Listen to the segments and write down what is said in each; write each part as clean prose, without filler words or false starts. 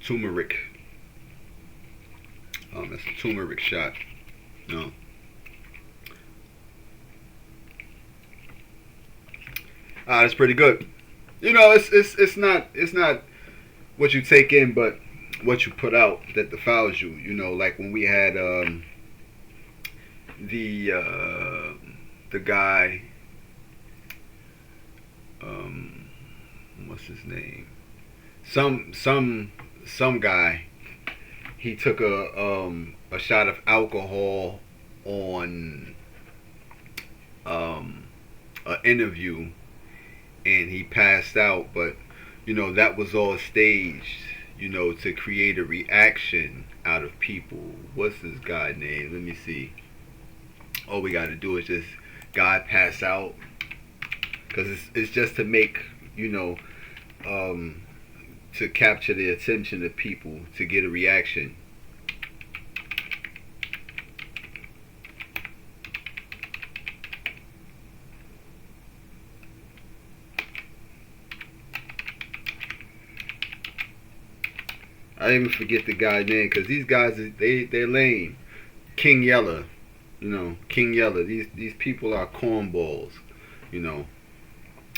turmeric. It's a turmeric shot. No. That's pretty good. It's not what you take in, but what you put out that defiles you. Like when we had the the guy, um, what's his name? Some guy. He took a shot of alcohol on an interview, and he passed out. But that was all staged. To create a reaction out of people. What's this guy name? Let me see. All we got to do is just guy pass out, because it's just to make um, to capture the attention of people to get a reaction. I didn't even forget the guy's name, because these guys they're lame. King Yeller, King Yeller. These people are cornballs, you know.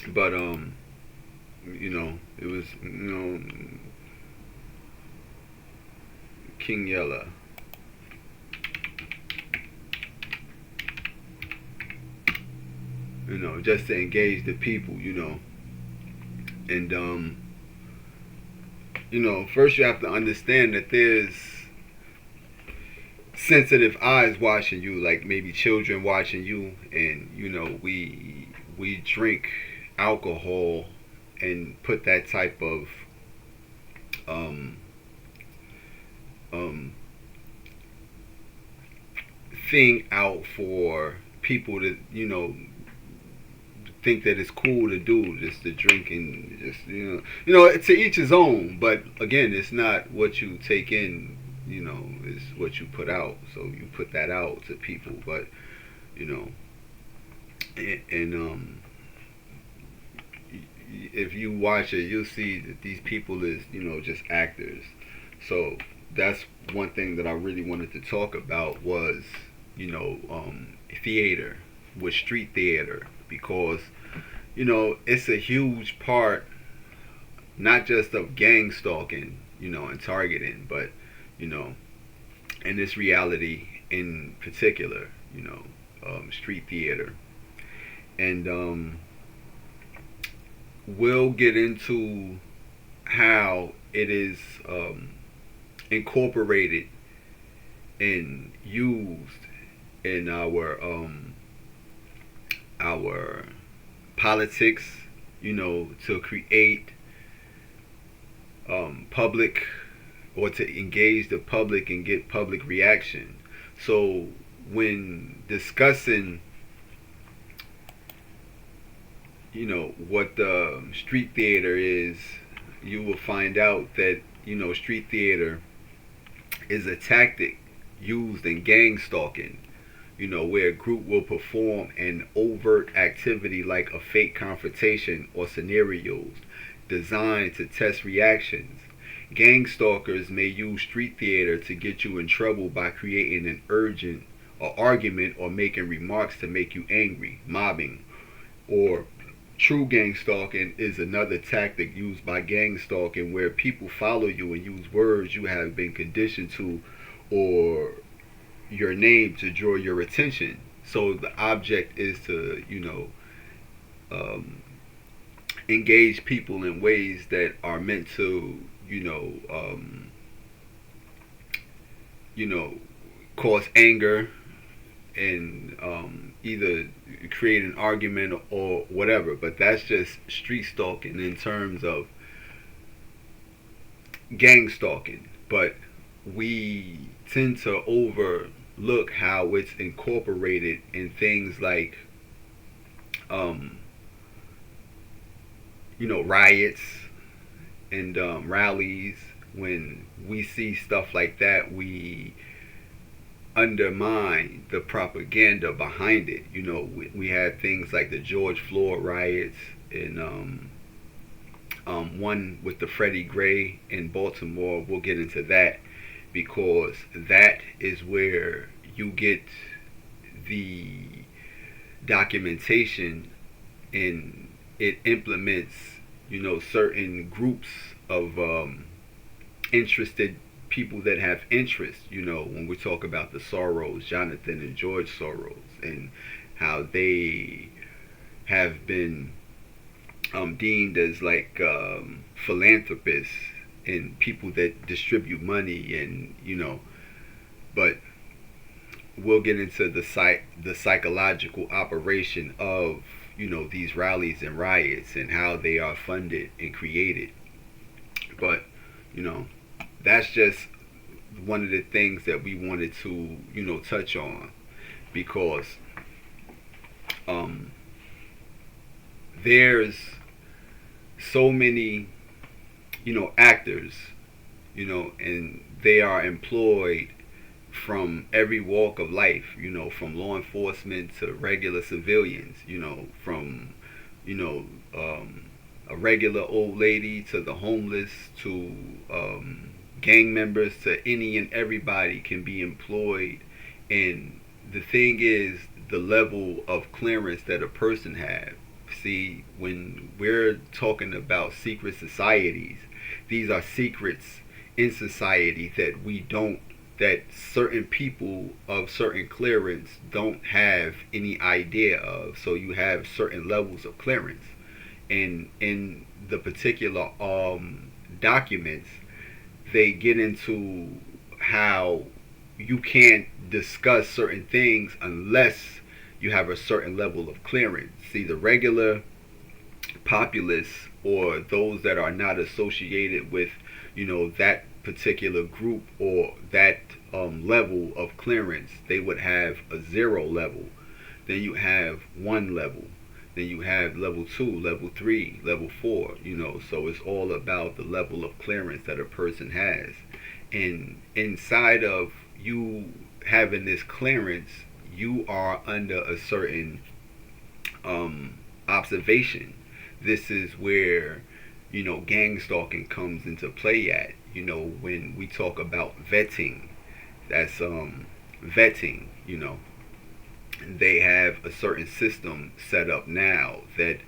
But it was King Yeller. Just to engage the people, and first you have to understand that there's sensitive eyes watching you, like maybe children watching you, and we drink alcohol and put that type of um, um, thing out for people to think that it's cool to do, just to drink, and just to each his own. But again, it's not what you take in, it's what you put out. So you put that out to people. But and if you watch it, you'll see that these people is just actors. So that's one thing that I really wanted to talk about was theater, with street theater, because it's a huge part, not just of gang stalking, and targeting, but in this reality in particular, street theater. And we'll get into how it is incorporated and used in our politics, to create public, or to engage the public and get public reaction. So when discussing what the street theater is, you will find out that street theater is a tactic used in gang stalking, where a group will perform an overt activity like a fake confrontation or scenarios designed to test reactions. Gang stalkers may use street theater to get you in trouble by creating an urgent or argument, or making remarks to make you angry, mobbing. Or true gang stalking is another tactic used by gang stalking, where people follow you and use words you have been conditioned to, or your name, to draw your attention. So the object is to, um, engage people in ways that are meant to, you know, cause anger, and either create an argument or whatever. But that's just street stalking in terms of gang stalking. But we tend to overlook how it's incorporated in things like, um, riots and rallies. When we see stuff like that, we undermine the propaganda behind it. We had things like the George Floyd riots in one with the Freddie Gray in Baltimore. We'll get into that because that is where you get the documentation, and it implements, certain groups of interested people that have interest. When we talk about the Soros, Jonathan and George Soros, and how they have been deemed as like philanthropists and people that distribute money, and but we'll get into the psychological operation of these rallies and riots and how they are funded and created. But that's just one of the things that we wanted to touch on, because there's so many actors, and they are employed from every walk of life, from law enforcement to regular civilians, from a regular old lady to the homeless to gang members, to any and everybody can be employed. And the thing is, the level of clearance that a person has. See, when we're talking about secret societies, these are secrets in society that certain people of certain clearance don't have any idea of. So you have certain levels of clearance. And in the particular documents, they get into how you can't discuss certain things unless you have a certain level of clearance. See, the regular populace, or those that are not associated with that particular group or that level of clearance, they would have a 0 level. Then you have 1 level. Then you have level 2, level 3, level 4. So it's all about the level of clearance that a person has. And inside of you having this clearance, you are under a certain observation. This is where gang stalking comes into play at. When we talk about vetting, that's vetting. They have a certain system set up now that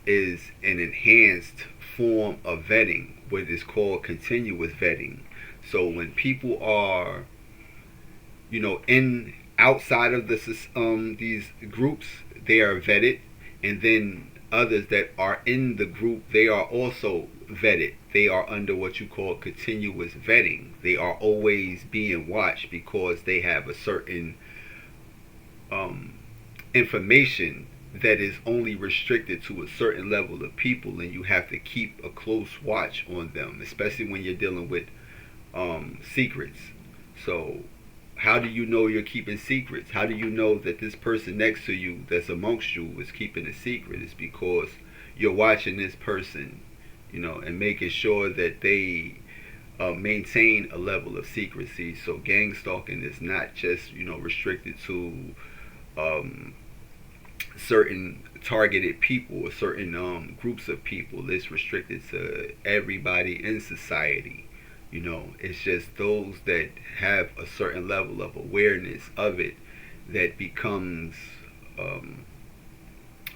is an enhanced form of vetting, what is called continuous vetting. So when people are in outside of these groups, they are vetted, and then others that are in the group, they are also vetted. They are under what you call continuous vetting. They are always being watched because they have a certain information that is only restricted to a certain level of people, and you have to keep a close watch on them, especially when you're dealing with secrets. So how do you know you're keeping secrets? How do you know that this person next to you that's amongst you is keeping a secret? It's because you're watching this person, and making sure that they maintain a level of secrecy. So gang stalking is not just restricted to certain targeted people or certain groups of people. It's restricted to everybody in society. It's just those that have a certain level of awareness of it that becomes,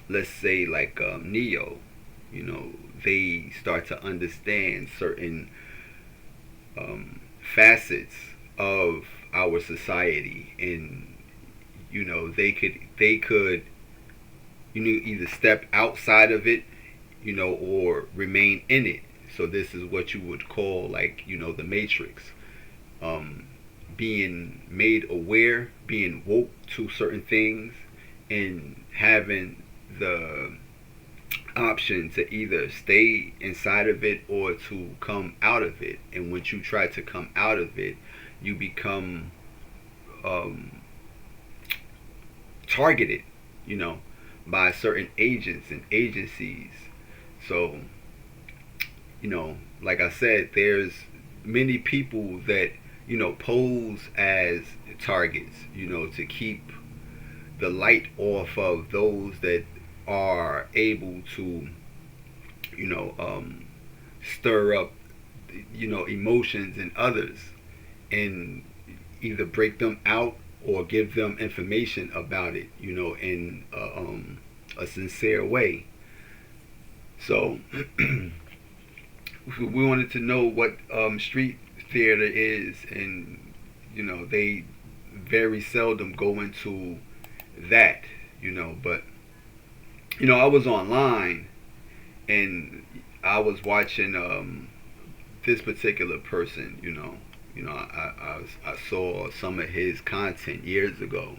let's say, like Neo. They start to understand certain facets of our society, and they could either step outside of it, or remain in it. So this is what you would call, like, the Matrix. Being made aware, being woke to certain things, and having the option to either stay inside of it or to come out of it. And once you try to come out of it, you become targeted, by certain agents and agencies. So, like I said, there's many people that, pose as targets, to keep the light off of those that are able to you know, stir up, emotions in others, and either break them out or give them information about it, in a sincere way. So we wanted to know what street theater is, and they very seldom go into that, but I was online and I was watching this particular person. I saw some of his content years ago,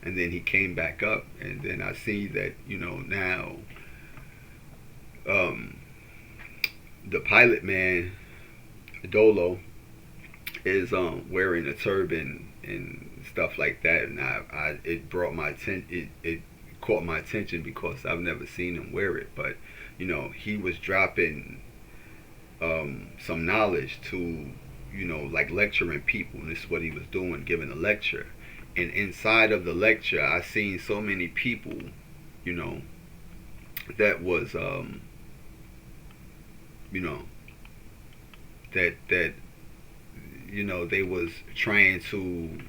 and then he came back up, and then I see that now um, the pilot man Dolo is wearing a turban and stuff like that, and it brought my attention. It caught my attention because I've never seen him wear it, but he was dropping some knowledge to like lecturing people, and this is what he was doing, giving a lecture. And inside of the lecture, I seen so many people, you know, that was you know that they was trying to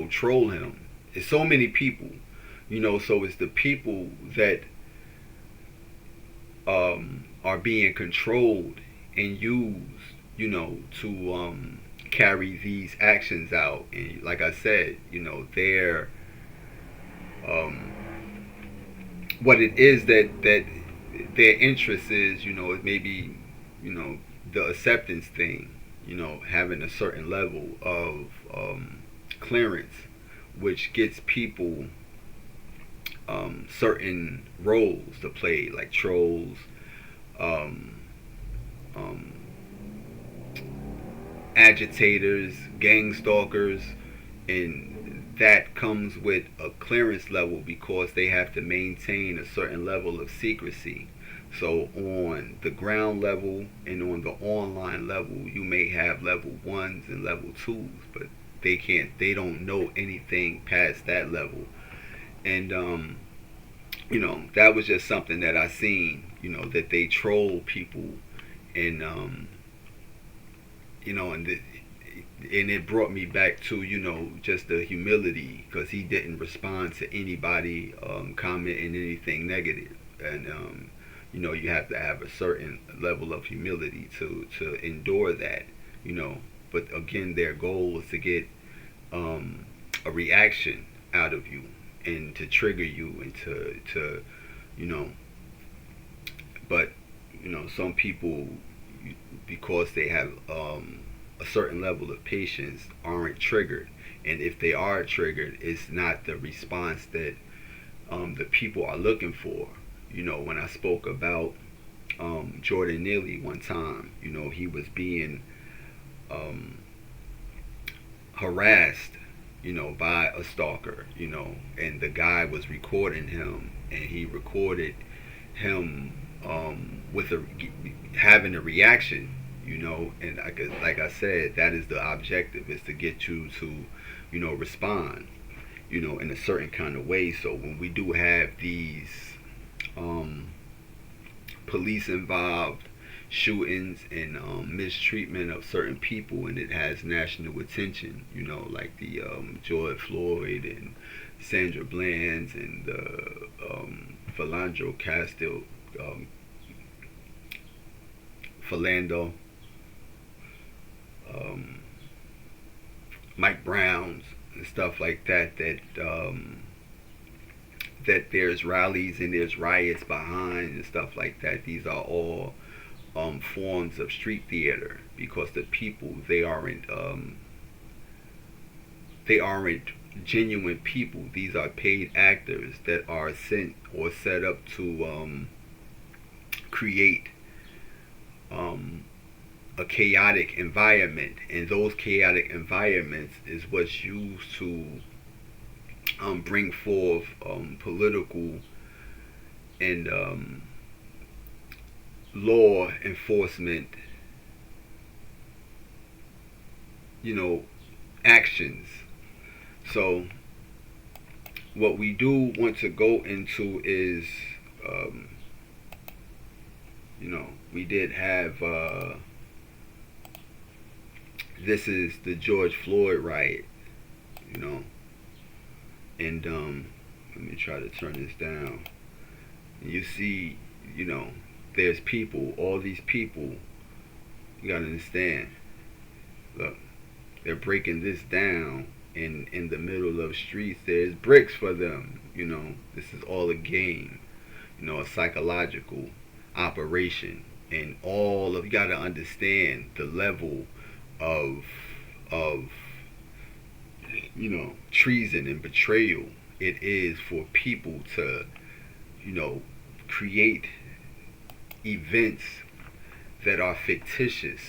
troll him. It's so many people, so it's the people that are being controlled and used, to carry these actions out. And like I said, they're what it is that their interest is, it may be, the acceptance thing, having a certain level of clearance, which gets people certain roles to play, like trolls, um, um, agitators, gang stalkers, and that comes with a clearance level because they have to maintain a certain level of secrecy. So on the ground level and on the online level, you may have level ones and level twos, but they don't know anything past that level. And that was just something that I seen, that they troll people, and and it brought me back to just the humility, because he didn't respond to anybody commenting anything negative. And you have to have a certain level of humility to endure that. But again, their goal is to get a reaction out of you and to trigger you and to you know but some people, because they have a certain level of patience, aren't triggered. And if they are triggered, it's not the response that the people are looking for. When I spoke about Jordan Neely one time, he was being harassed, by a stalker, and the guy was recording him, and he recorded him with having a reaction, and like I said, that is the objective, is to get you to, respond, in a certain kind of way. So when we do have these police involved shootings and mistreatment of certain people, and it has national attention, like the George Floyd and Sandra Bland's and Philando Castile, Philando, Mike Brown's and stuff like that, that there's rallies and there's riots behind and stuff like that. These are all forms of street theater, because the people, they aren't genuine people. These are paid actors that are sent or set up to create a chaotic environment, and those chaotic environments is what's used to bring forth political and law enforcement, actions. So what we do want to go into is, we did have this is the George Floyd riot, you know, and let me try to turn this down. You see, you know, there's people, all these people. You gotta understand. Look, they're breaking this down in the middle of streets. There's bricks for them. You know, this is all a game. You know, a psychological operation, and all of you gotta understand the level of of you know treason and betrayal it is for people to create events that are fictitious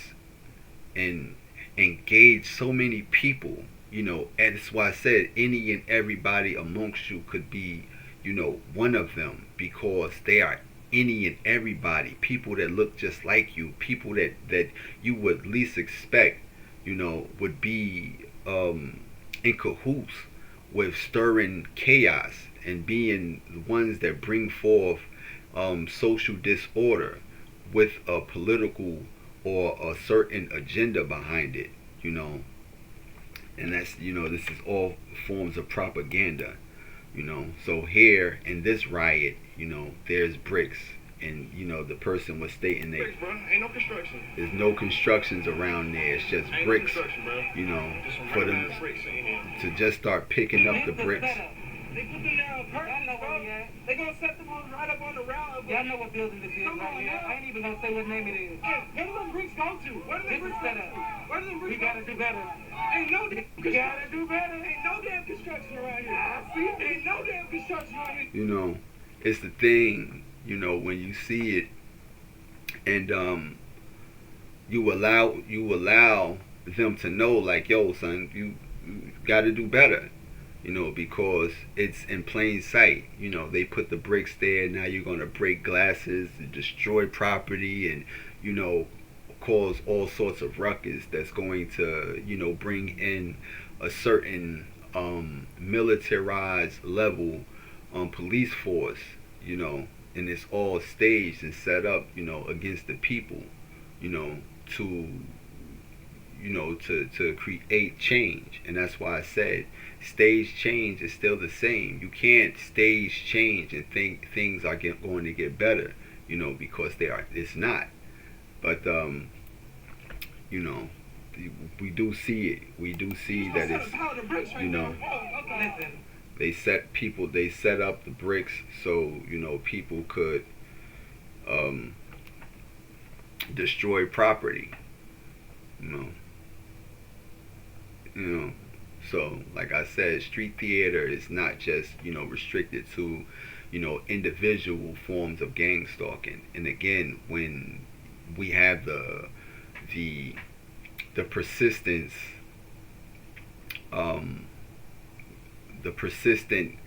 and engage so many people. And that's why I said any and everybody amongst you could be, one of them, because they are any and everybody, people that look just like you, people that you would least expect, would be in cahoots with stirring chaos and being the ones that bring forth social disorder with a political or a certain agenda behind it, and that's, this is all forms of propaganda, So here in this riot, there's bricks, and the person was stating that bricks, bro. Ain't no construction. There's no constructions around there. It's just Ain't bricks, no construction, bro. For them to just start picking up the bricks. They put them down purpose, bro. They gonna set them on right up on the route. Y'all know what building this is right here. I ain't even gonna say what name it is. Where do them bricks go to? Where do them bricks go to? Where do them bricks We gotta do better. Ain't no damn We gotta do better. Ain't no damn construction around here. I see. Ain't no damn construction around here. It's the thing, when you see it, and you allow them to know, like, yo, son, you got to do better, because it's in plain sight. They put the bricks there. Now you're gonna break glasses, destroy property, and cause all sorts of ruckus that's going to bring in a certain militarized level police force, and it's all staged and set up, against the people, to create change. And that's why I said stage change is still the same. You can't stage change and think things are going to get better, because they are. It's not. But we do see it. We do see that it's, they set up the bricks so people could destroy property. So like I said, street theater is not just restricted to individual forms of gang stalking. And again, when we have the persistence, the persistent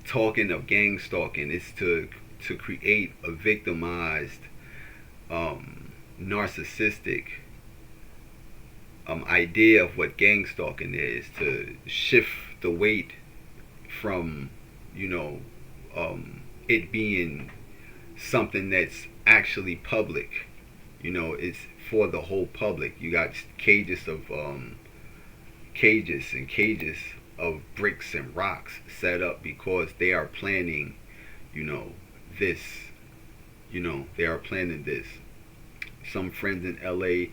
talking of gang stalking is to create a victimized, narcissistic idea of what gang stalking is, to shift the weight from it being something that's actually public. It's for the whole public. You got cages of bricks and rocks set up because they are planning, this. They are planning this. Some friends in LA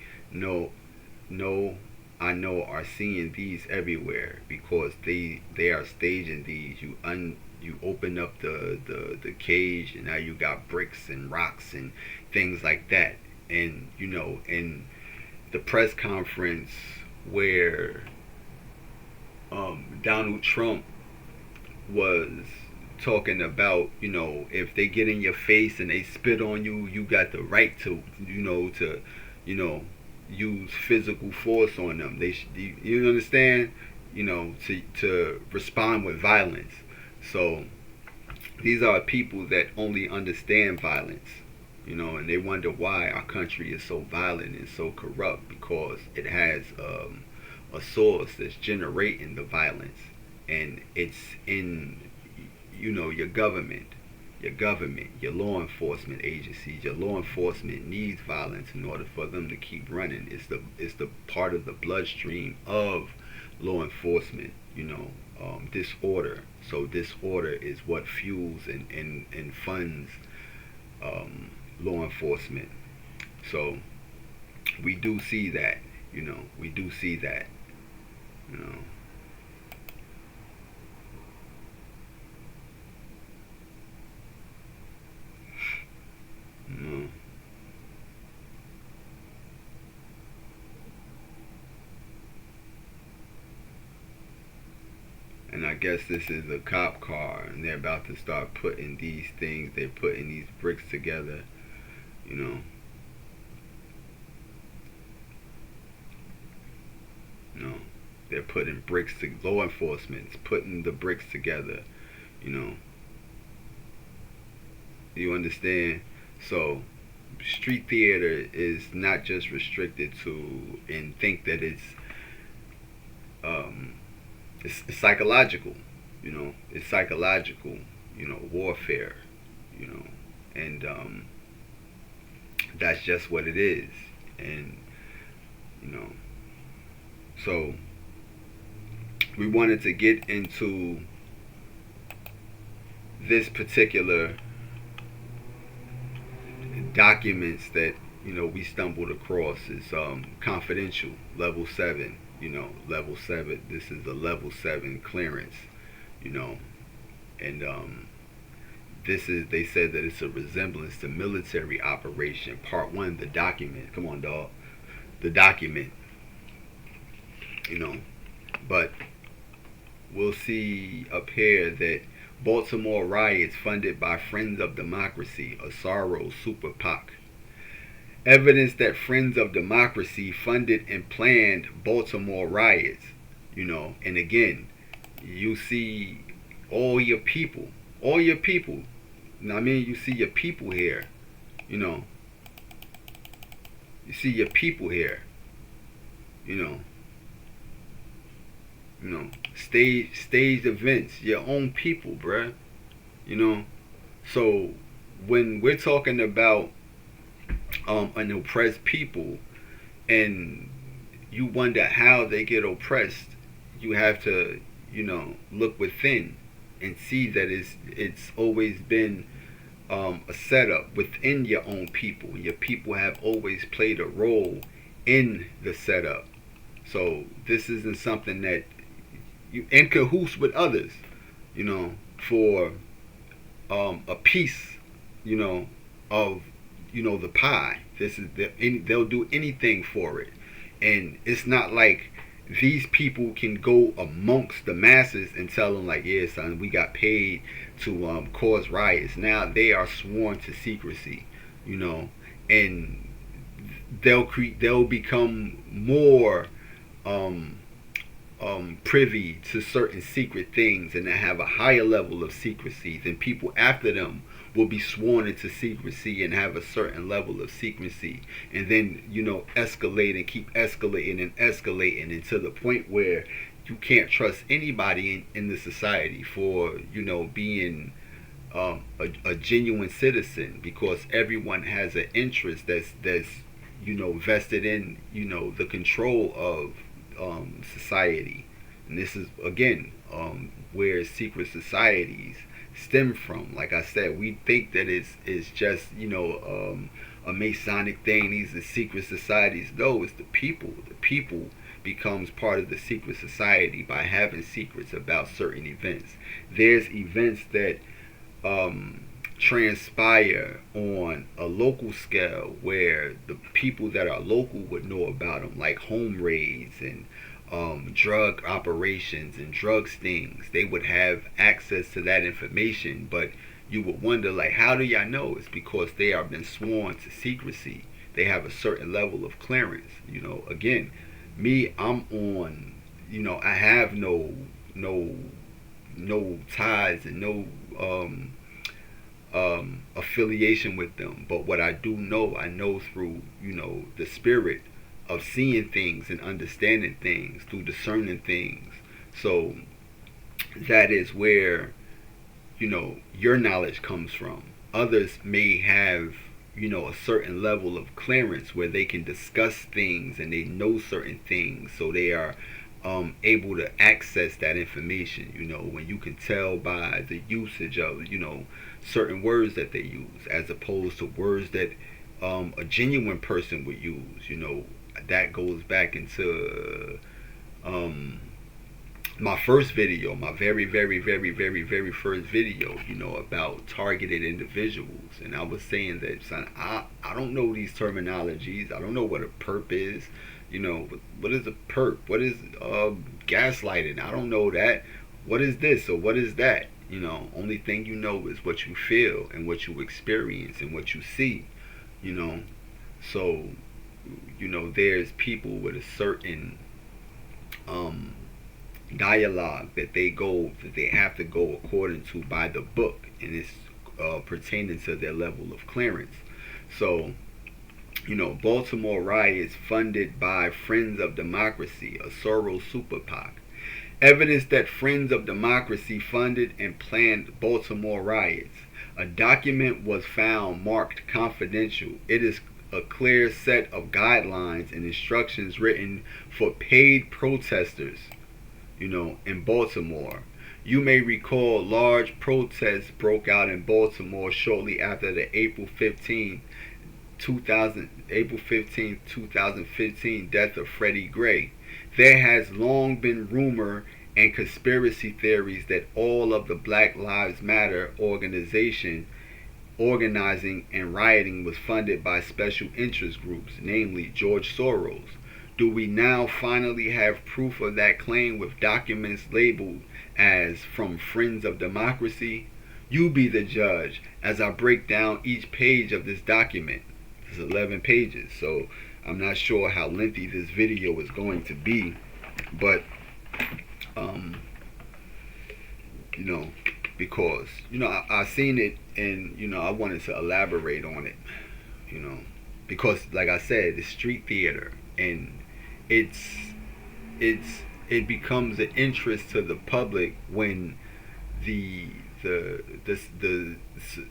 I know are seeing these everywhere because they are staging these. You open up the cage, and now you got bricks and rocks and things like that. And in the press conference where Donald Trump was talking about, if they get in your face and they spit on you, you got the right to use physical force on them. You understand? To respond with violence. So these are people that only understand violence, and they wonder why our country is so violent and so corrupt, because it has a source that's generating the violence, and it's in your government. your government, your law enforcement agencies. Your law enforcement needs violence in order for them to keep running. It's the part of the bloodstream of law enforcement, disorder. So disorder is what fuels and funds law enforcement. So we do see that, we do see that, you know. You know. And I guess this is a cop car, and they're about to start putting these things, they're putting these bricks together, you know. You know, they're putting bricks to law enforcement's putting the bricks together, you know. You understand? So street theater is not just restricted to and think that um it's psychological, it's psychological, warfare, you know, and that's just what it is. And you know, so we wanted to get into this particular documents that we stumbled across. Is confidential, level 7, level 7. This is a level 7 clearance, and this is, they said that it's a resemblance to military operation. Part 1, the document. Come on, dog. The document, but we'll see up here that Baltimore riots funded by Friends of Democracy, Asaro Super PAC. Evidence that Friends of Democracy funded and planned Baltimore riots, and again, you see all your people, you see your people here, you see your people here, staged events, your own people, bruh. So when we're talking about an oppressed people, and you wonder how they get oppressed, you have to, look within and see that it's always been a setup within your own people. Your people have always played a role in the setup. So this isn't something that you in cahoots with others, for a piece, of the pie. This is they'll do anything for it, and it's not like these people can go amongst the masses and tell them like, yeah, son, we got paid to cause riots. Now they are sworn to secrecy, and they'll become more privy to certain secret things, and they have a higher level of secrecy than people after them will be sworn into secrecy and have a certain level of secrecy, and then escalate and keep escalating and escalating until the point where you can't trust anybody in the society for being a genuine citizen, because everyone has an interest that's vested in the control of society. And this is again where secret societies stem from. Like I said, we think that it's just a Masonic thing. These are secret societies. No, it's the people. The people becomes part of the secret society by having secrets about certain events. There's events that transpire on a local scale where the people that are local would know about them, like home raids and drug operations and drug stings. They would have access to that information, but you would wonder, like, how do y'all know? It's because they have been sworn to secrecy. They have a certain level of clearance. Again, me, I'm on, I have no ties and no affiliation with them. But what I do know, I know through, the spirit of seeing things and understanding things, through discerning things. So that is where, your knowledge comes from. Others may have, a certain level of clearance where they can discuss things and they know certain things, so they are able to access that information. When you can tell by the usage of, certain words that they use, as opposed to words that a genuine person would use. That goes back into my first video, my very, very, very, very, very first video, about targeted individuals. And I was saying that, son, I don't know these terminologies. I don't know what a perp is. What is a perp? What is gaslighting? I don't know that. What is this or what is that? Only thing you know is what you feel and what you experience and what you see. So, there's people with a certain dialogue that they have to go according to by the book, and it's pertaining to their level of clearance. So, Baltimore riots funded by Friends of Democracy, a Soros super PAC. Evidence that Friends of Democracy funded and planned Baltimore riots. A document was found marked confidential. It is a clear set of guidelines and instructions written for paid protesters, in Baltimore. You may recall large protests broke out in Baltimore shortly after the April 15, 2015 death of Freddie Gray. There has long been rumor and conspiracy theories that all of the Black Lives Matter organizing and rioting was funded by special interest groups, namely George Soros. Do we now finally have proof of that claim with documents labeled as from Friends of Democracy? You be the judge as I break down each page of this document. It's 11 pages, so I'm not sure how lengthy this video is going to be, but because I seen it, and I wanted to elaborate on it, because like I said, it's street theater, and it becomes an interest to the public when the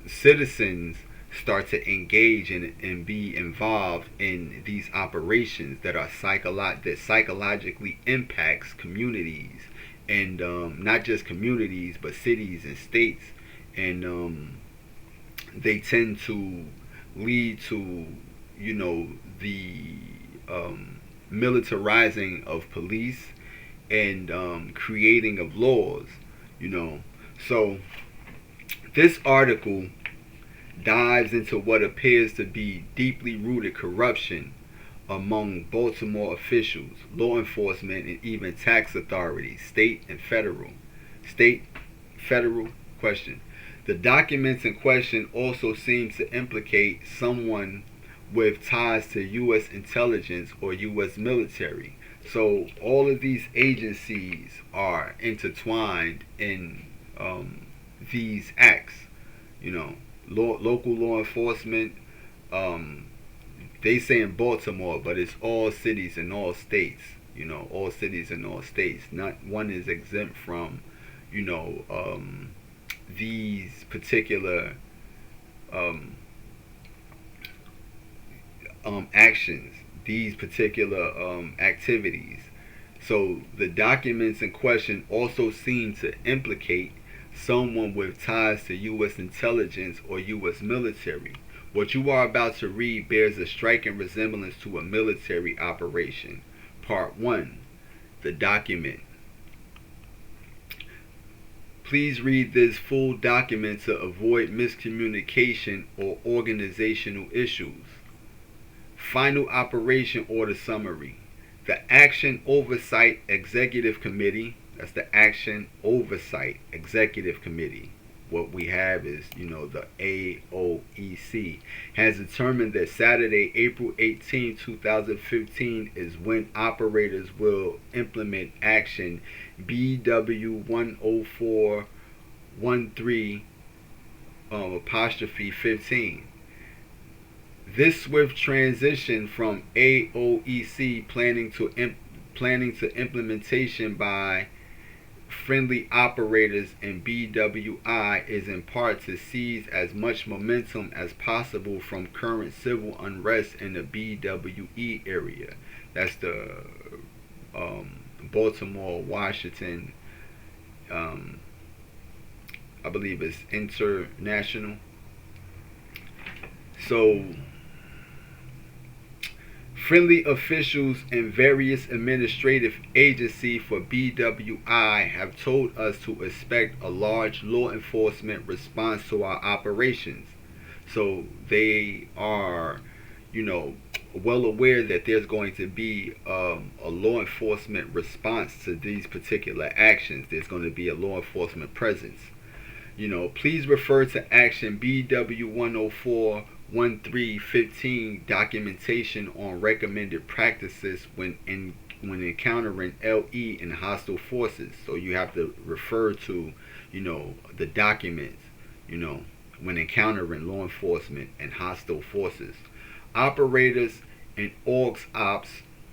citizens start to engage and be involved in these operations that are psychologically impacts communities, and not just communities but cities and states, and they tend to lead to the militarizing of police and creating of laws. So this article dives into what appears to be deeply rooted corruption among Baltimore officials, law enforcement, and even tax authorities, state and federal. State, federal, question. The documents in question also seem to implicate someone with ties to U.S. intelligence or U.S. military. So all of these agencies are intertwined in these acts. Local law enforcement, they say in Baltimore, but it's all cities and all states. All cities and all states. Not one is exempt from, these particular actions, these particular activities. So the documents in question also seem to implicate someone with ties to U.S. intelligence or U.S. military. What you are about to read bears a striking resemblance to a military operation. Part 1. The document. Please read this full document to avoid miscommunication or organizational issues. Final Operation Order Summary. The Action Oversight Executive Committee, that's the Action Oversight Executive Committee. What we have is, the AOEC, has determined that Saturday, April 18, 2015 is when operators will implement Action BW10413 apostrophe 15. This swift transition from AOEC planning to implementation by friendly operators in BWI is in part to seize as much momentum as possible from current civil unrest in the BWE area. That's the Baltimore, Washington, I believe it's international. So, friendly officials in various administrative agencies for BWI have told us to expect a large law enforcement response to our operations. So they are, you know, well aware that there's going to be a law enforcement response to these particular actions. There's going to be a law enforcement presence. Please refer to Action BW 104 1315 documentation on recommended practices when encountering LE and hostile forces. So you have to refer to, the documents, when encountering law enforcement and hostile forces. Operators and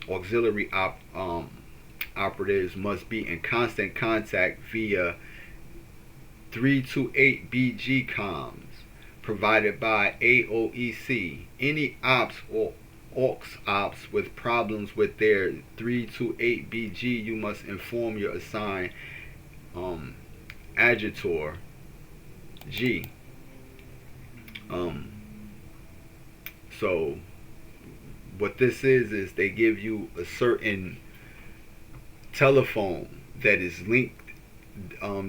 auxiliary operatives must be in constant contact via 328BG comms provided by AOEC. Any ops or aux ops with problems with their 328BG, you must inform your assigned adjutor G. So what this is they give you a certain telephone that is linked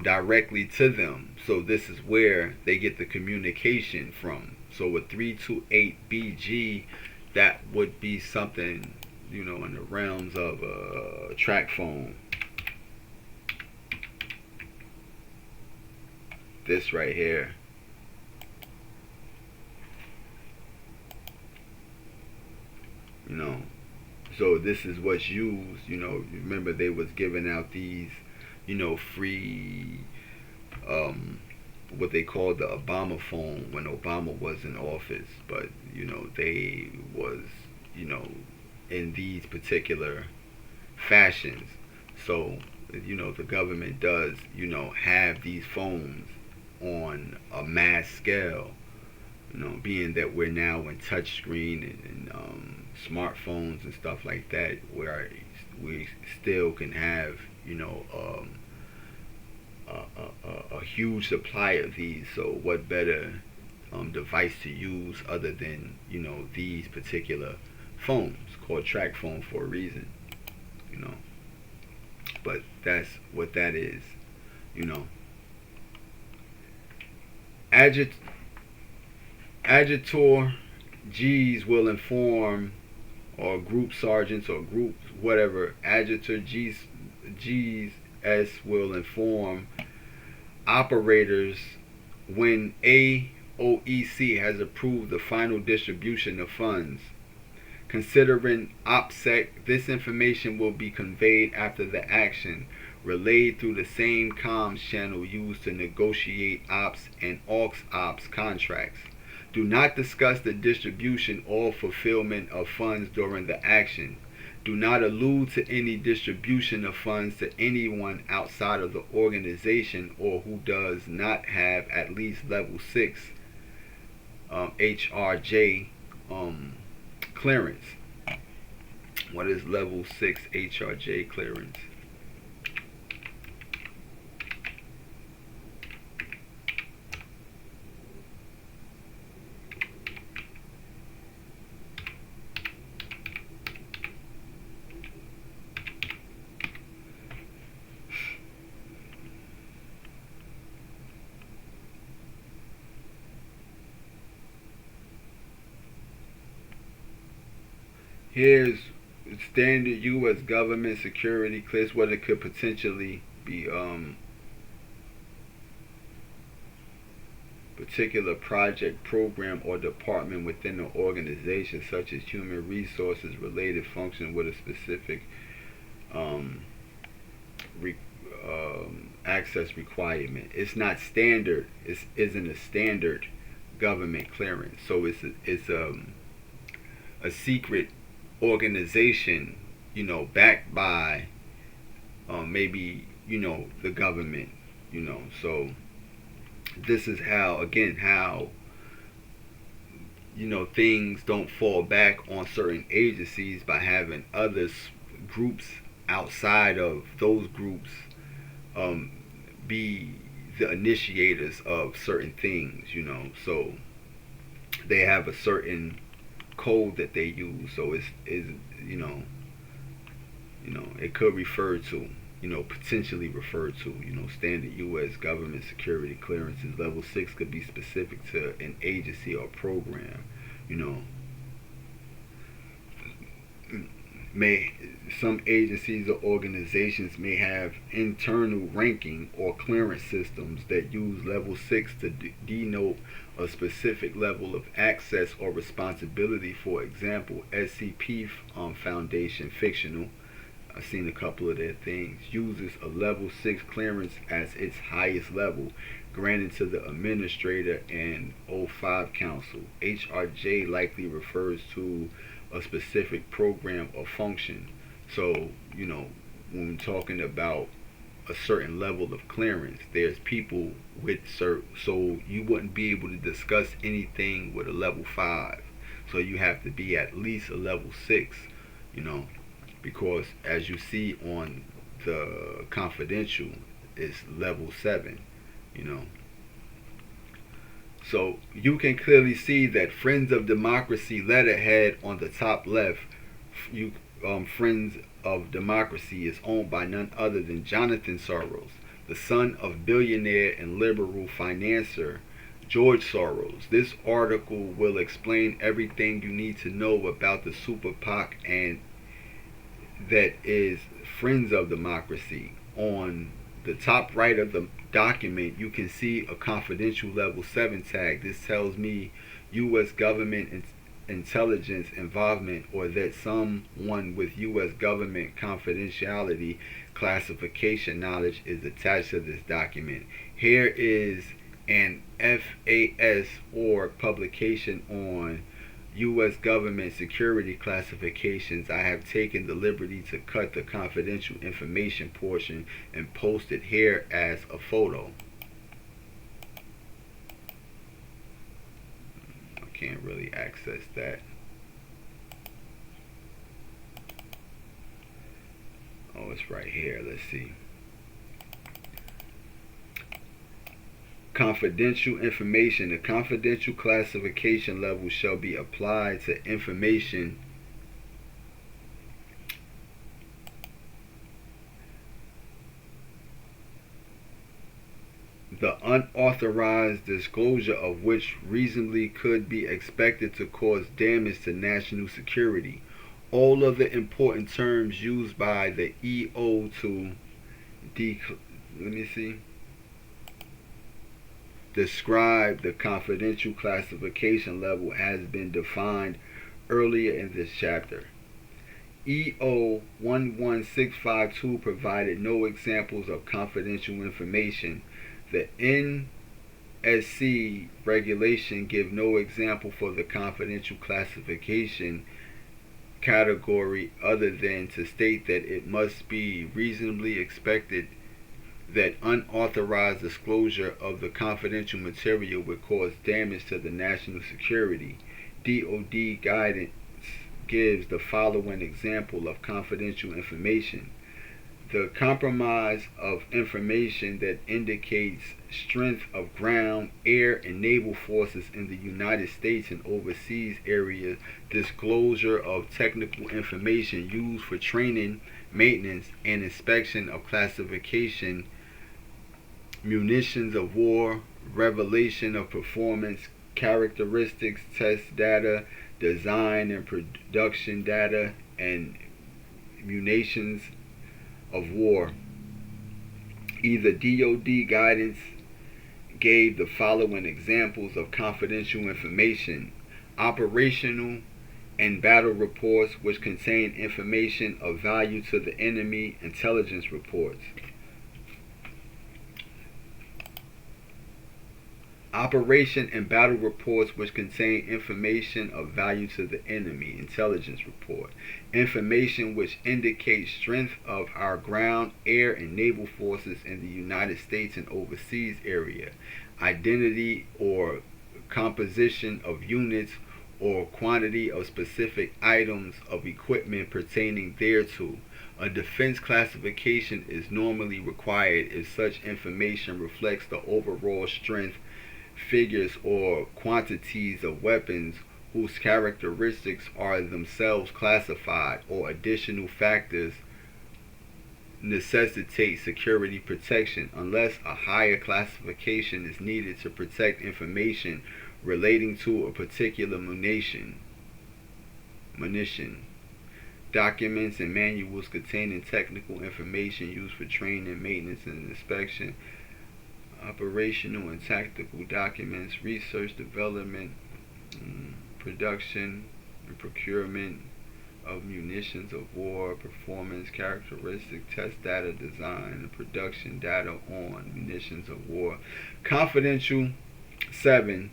directly to them. So this is where they get the communication from. So with 328BG, that would be something, in the realms of a track phone. This right here. So this is what's used. Remember they was giving out these, free, what they called the Obama phone when Obama was in office. But, they was, in these particular fashions. So, the government does, have these phones on a mass scale, being that we're now in touchscreen and smartphones and stuff like that, where we still can have, a huge supply of these. So what better device to use other than, these particular phones, called track phone for a reason, But that's what that is, Adjutor G's will inform, or group sergeants or group whatever, adjutor G's S will inform operators when AOEC has approved the final distribution of funds. Considering OPSEC, this information will be conveyed after the action, relayed through the same comms channel used to negotiate ops and aux ops contracts. Do not discuss the distribution or fulfillment of funds during the action. Do not allude to any distribution of funds to anyone outside of the organization or who does not have at least level 6 HRJ clearance. What is level 6 HRJ clearance? Here's standard U.S. government security clearance, what it could potentially be, particular project, program, or department within the organization, such as human resources related function with a specific access requirement. It's not standard. It isn't a standard government clearance. So it's a secret organization, backed by maybe the government, so this is how, again, how things don't fall back on certain agencies by having others, groups outside of those groups, be the initiators of certain things, so they have a certain code that they use. So it could refer to, potentially refer to, standard U.S. government security clearances. Level 6 could be specific to an agency or program. Some agencies or organizations may have internal ranking or clearance systems that use level 6 to denote a specific level of access or responsibility. For example, SCP Foundation, fictional, I've seen a couple of their things, uses a level 6 clearance as its highest level, granted to the administrator and O5 council. HRJ likely refers to a specific program or function. So, when we're talking about a certain level of clearance, there's people with so you wouldn't be able to discuss anything with a level 5. So you have to be at least a level 6, because as you see on the confidential, it's level 7, So you can clearly see that Friends of Democracy letterhead on the top left, Friends of Democracy is owned by none other than Jonathan Soros, the son of billionaire and liberal financier George Soros. This article will explain everything you need to know about the super PAC and that is Friends of Democracy. On the top right of the document, you can see a confidential level 7 tag. This tells me U.S. government intelligence involvement, or that someone with U.S. government confidentiality classification knowledge is attached to this document. Here is an FAS or publication on U.S. government security classifications. I have taken the liberty to cut the confidential information portion and post it here as a photo. I can't really access that. Oh, it's right here. Let's see. Confidential information. The confidential classification level shall be applied to information the unauthorized disclosure of which reasonably could be expected to cause damage to national security. All of the important terms used by the EO to describe the confidential classification level has been defined earlier in this chapter. EO 11652 provided no examples of confidential information. The NSC regulation give no example for the confidential classification category other than to state that it must be reasonably expected that unauthorized disclosure of the confidential material would cause damage to the national security. DoD guidance gives the following example of confidential information. The compromise of information that indicates strength of ground, air, and naval forces in the United States and overseas areas, disclosure of technical information used for training, maintenance, and inspection of classification, munitions of war, revelation of performance characteristics, test data, design and production data, and munitions of war. Either DoD guidance gave the following examples of confidential information: operational and battle reports which contain information of value to the enemy, intelligence reports. Operation and battle reports which contain information of value to the enemy. Intelligence report. Information which indicates strength of our ground, air, and naval forces in the United States and overseas area. Identity or composition of units or quantity of specific items of equipment pertaining thereto. A defense classification is normally required if such information reflects the overall strength, figures, or quantities of weapons whose characteristics are themselves classified, or additional factors necessitate security protection unless a higher classification is needed to protect information relating to a particular munition. Documents and manuals containing technical information used for training, maintenance, and inspection. Operational and tactical documents, research, development, production, and procurement of munitions of war, performance, characteristic, test data, design, and production data on munitions of war. Confidential. 7.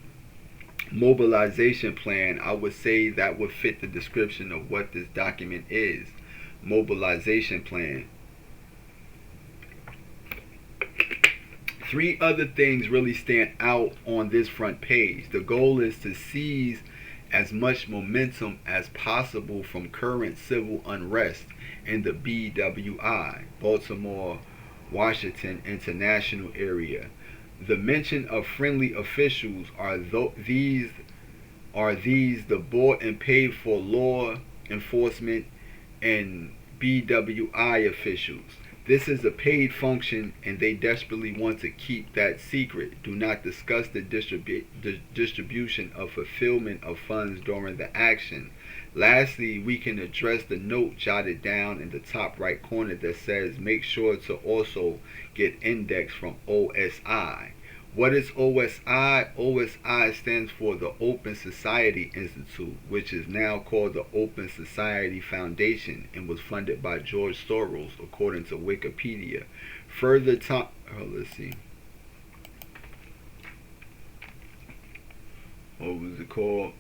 Mobilization plan. I would say that would fit the description of what this document is. Mobilization plan. 3 other things really stand out on this front page. The goal is to seize as much momentum as possible from current civil unrest in the BWI, Baltimore, Washington International Area. The mention of friendly officials are these the bought and paid for law enforcement and BWI officials. This is a paid function and they desperately want to keep that secret. Do not discuss the distribution of fulfillment of funds during the action. Lastly, we can address the note jotted down in the top right corner that says make sure to also get index from OSI. What is OSI? OSI stands for the Open Society Institute, which is now called the Open Society Foundation and was funded by George Soros, according to Wikipedia. Further time, let's see. What was it called?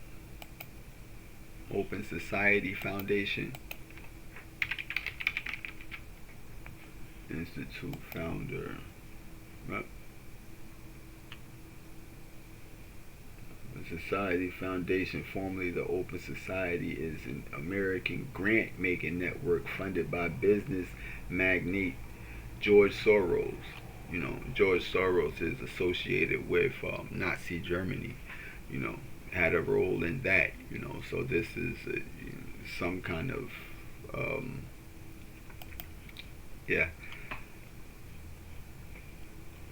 Open Society Foundation Institute founder. The Society Foundation, formerly the Open Society, is an American grant-making network funded by business magnate George Soros. You know, George Soros is associated with Nazi Germany. You know, had a role in that. You know, so this is some kind of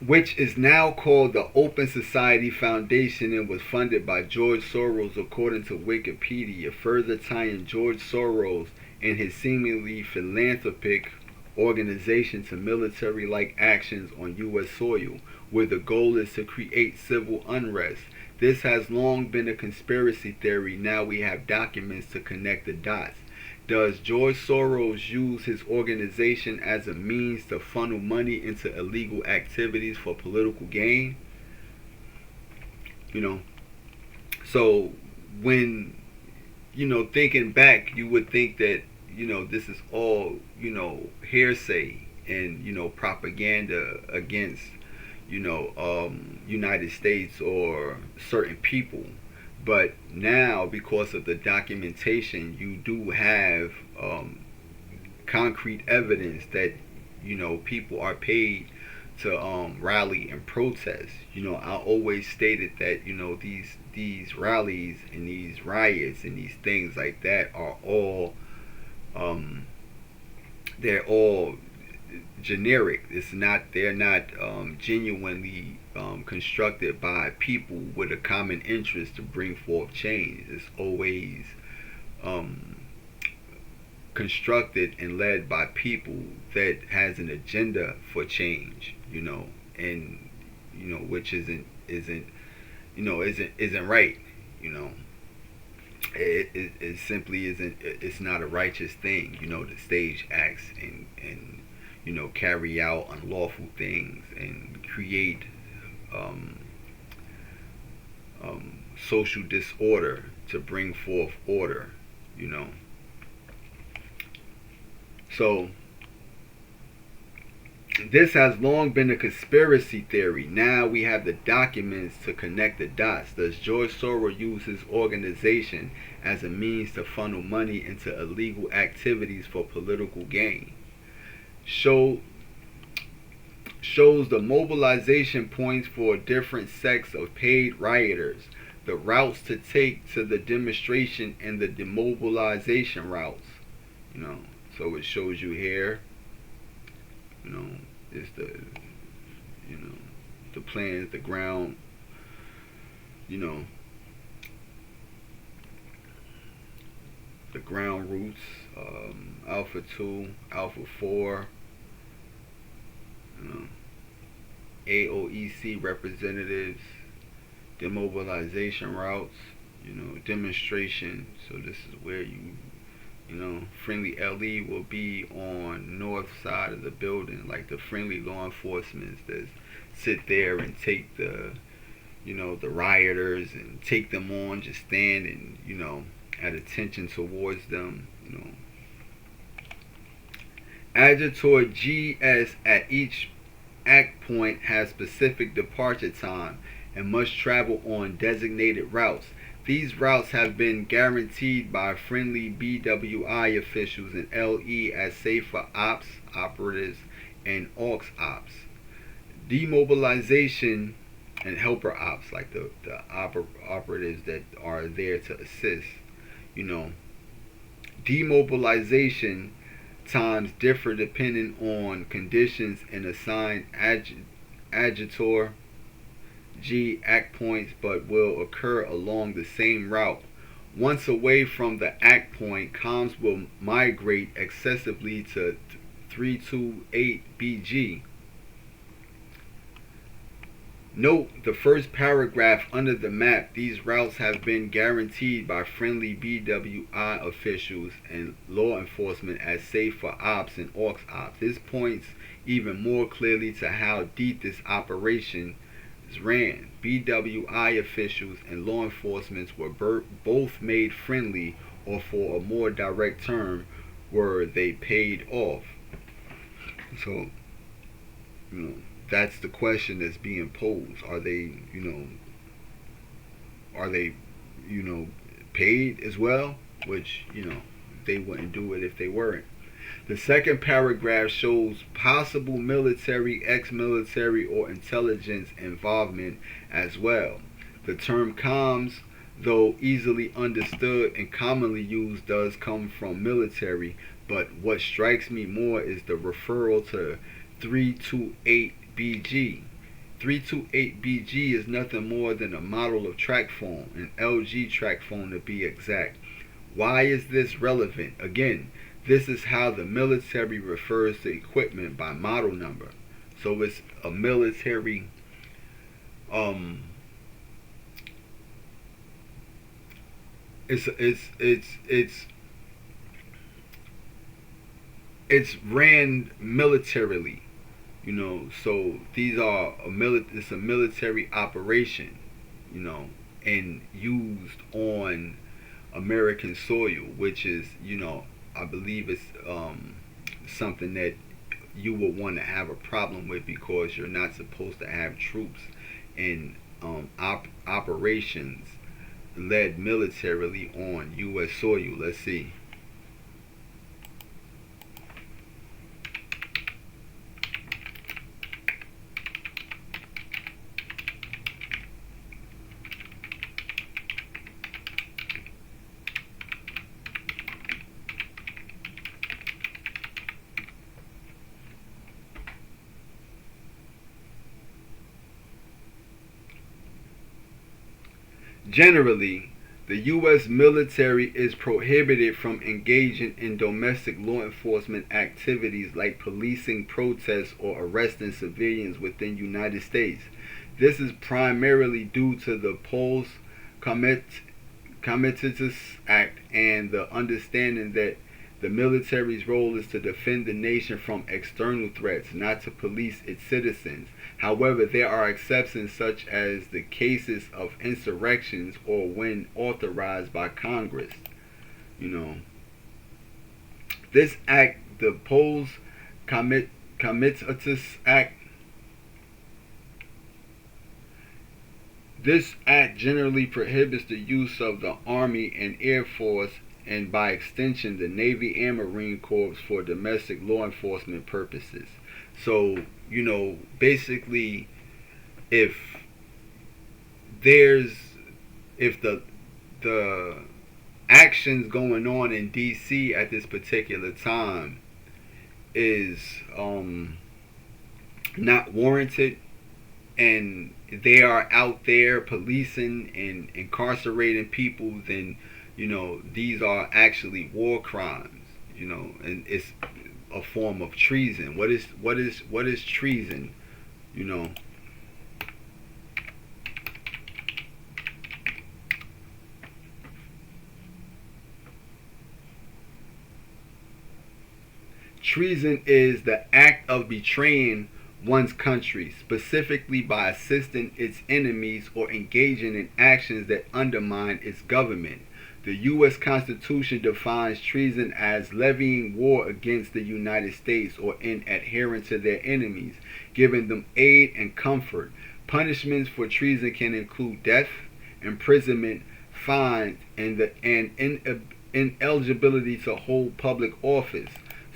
which is now called the Open Society Foundation and was funded by George Soros, according to Wikipedia, further tying George Soros and his seemingly philanthropic organization to military-like actions on U.S. soil, where the goal is to create civil unrest. This has long been a conspiracy theory. Now we have documents to connect the dots. Does George Soros use his organization as a means to funnel money into illegal activities for political gain? You know, so when, thinking back, you would think that, this is all, hearsay and, propaganda against, United States or certain people. But now, because of the documentation, you do have concrete evidence that, people are paid to rally and protest. I always stated that, these rallies and these riots and these things like that are all, they're all generic. They're not genuinely constructed by people with a common interest to bring forth change. It's always constructed and led by people that has an agenda for change, and which isn't right. It simply isn't. It's not a righteous thing, to stage acts and carry out unlawful things and create social disorder to bring forth order, you know. So this has long been a conspiracy theory. Now we have the documents to connect the dots. Does George Soros use his organization as a means to funnel money into illegal activities for political gain? Shows the mobilization points for different sects of paid rioters, the routes to take to the demonstration, and the demobilization routes. You know, so it shows you here. You know, is the, you know, the plans, the ground, you know, the ground routes, Alpha 2, Alpha 4, you know, AOEC representatives, demobilization routes, you know, demonstration. So this is where you know, friendly LE will be on north side of the building, like the friendly law enforcement that sit there and take the, you know, the rioters and take them on, just stand and, you know, at attention towards them, you know. Agitator GS at each act point has specific departure time and must travel on designated routes. These routes have been guaranteed by friendly BWI officials and LE as safe for ops, operatives, and aux ops. Demobilization and helper ops, like the operatives that are there to assist. You know, demobilization times differ depending on conditions and assigned agitator G act points, but will occur along the same route. Once away from the act point, comms will migrate excessively to 328 BG. Note the first paragraph under the map. These routes have been guaranteed by friendly BWI officials and law enforcement as safe for ops and aux ops. This points even more clearly to how deep this operation ran. BWI officials and law enforcement were both made friendly, or for a more direct term, were they paid off. So, you know, that's the question that's being posed. Are they, paid as well? Which, they wouldn't do it if they weren't. The second paragraph shows possible military, ex-military, or intelligence involvement as well. The term comms, though easily understood and commonly used, does come from military, but what strikes me more is the referral to 328 BG. 328 BG is nothing more than a model of track phone, an LG track phone to be exact. Why is this relevant? Again, this is how the military refers to equipment by model number. So it's a military it's ran militarily, so these are it's a military operation, and used on American soil, which is, I believe it's something that you will want to have a problem with, because you're not supposed to have troops in operations led militarily on U.S. soil. Let's see. Generally, the U.S. military is prohibited from engaging in domestic law enforcement activities like policing protests or arresting civilians within the United States. This is primarily due to the Post-Comitatus Act and the understanding that The military's role is to defend the nation from external threats, not to police its citizens. However, there are exceptions such as the cases of insurrections or when authorized by Congress. You know, this act, the Comitatus Act, this act generally prohibits the use of the Army and Air Force, and by extension the Navy and Marine Corps, for domestic law enforcement purposes. So, you know, basically, if there's if the actions going on in DC at this particular time is not warranted, and they are out there policing and incarcerating people, then, you know, these are actually war crimes, you know, and it's a form of treason. What is treason? You know, treason is the act of betraying one's country, specifically by assisting its enemies or engaging in actions that undermine its government. The U.S. Constitution defines treason as levying war against the United States or in adherence to their enemies, giving them aid and comfort. Punishments for treason can include death, imprisonment, fines, and ineligibility to hold public office.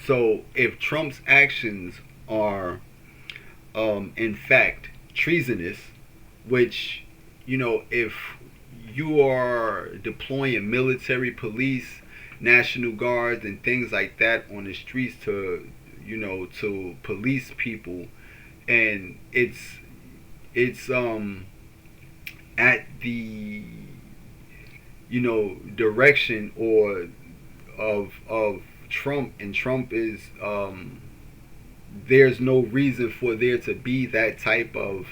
So if Trump's actions are in fact treasonous, which, you know, if you are deploying military, police, national guards, and things like that on the streets to, you know, to police people, and it's at the, you know, direction or of Trump, and Trump is there's no reason for there to be that type of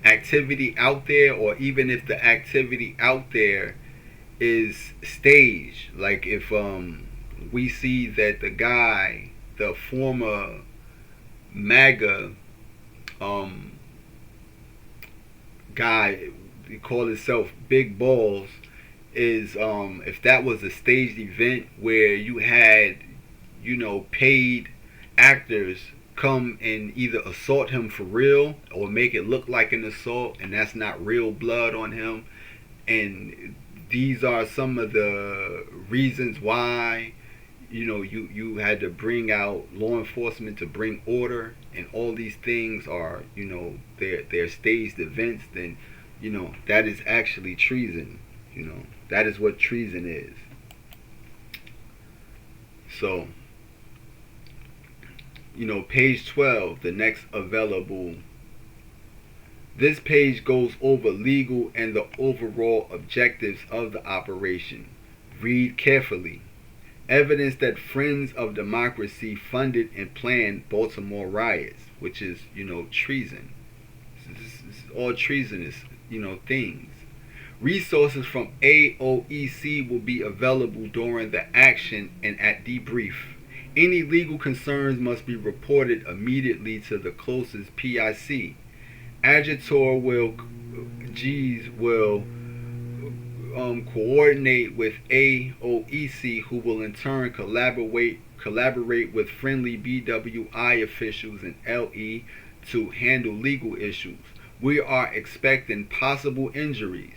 activity out there, or even if the activity out there is staged. Like if we see that the guy, the former MAGA guy, he called himself Big Balls, is if that was a staged event where you had, you know, paid actors come and either assault him for real or make it look like an assault, and that's not real blood on him, and these are some of the reasons why, you know, you had to bring out law enforcement to bring order, and all these things are, you know, they're staged events, then, you know, that is actually treason. You know, that is what treason is. So, you know, page 12, the next available. This page goes over legal and the overall objectives of the operation. Read carefully. Evidence that Friends of Democracy funded and planned Baltimore riots, which is, you know, treason. This is all treasonous, you know, things. Resources from AOEC will be available during the action and at debrief. Any legal concerns must be reported immediately to the closest PIC. Adjutor will coordinate with AOEC, who will in turn collaborate with friendly BWI officials and LE to handle legal issues. We are expecting possible injuries.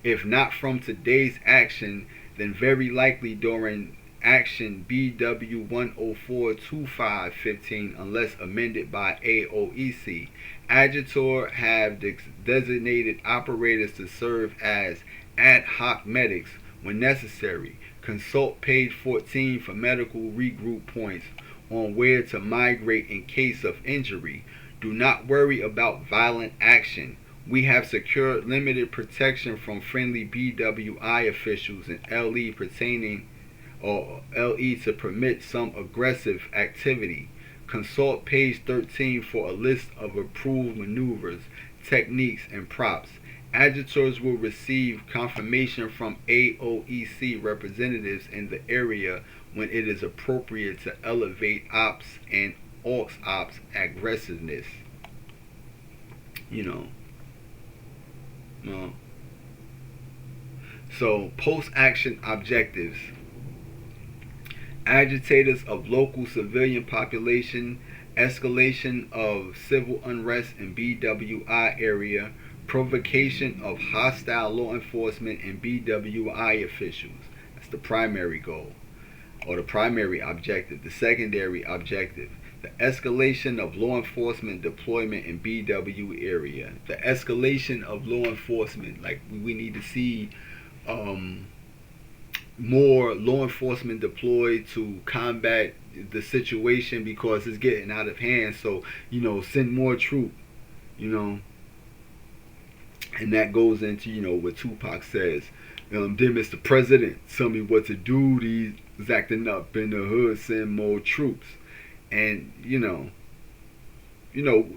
If not from today's action, then very likely during action BW 1042515, unless amended by AOEC. Adjutor have designated operators to serve as ad hoc medics when necessary. Consult page 14 for medical regroup points on where to migrate in case of injury. Do not worry about violent action. We have secured limited protection from friendly BWI officials and LE to permit some aggressive activity. Consult page 13 for a list of approved maneuvers, techniques, and props. Agitators will receive confirmation from AOEC representatives in the area when it is appropriate to elevate ops and ops aggressiveness. You know. No. So, post-action objectives. Agitators of local civilian population, escalation of civil unrest in BWI area, provocation of hostile law enforcement and BWI officials. That's the primary goal, or the primary objective. The secondary objective, the escalation of law enforcement deployment in BW area. The escalation of law enforcement, like we need to see more law enforcement deployed to combat the situation because it's getting out of hand. So, send more troops, and that goes into, what Tupac says. Then Mr. President, tell me what to do. These acting up in the hood, send more troops. And,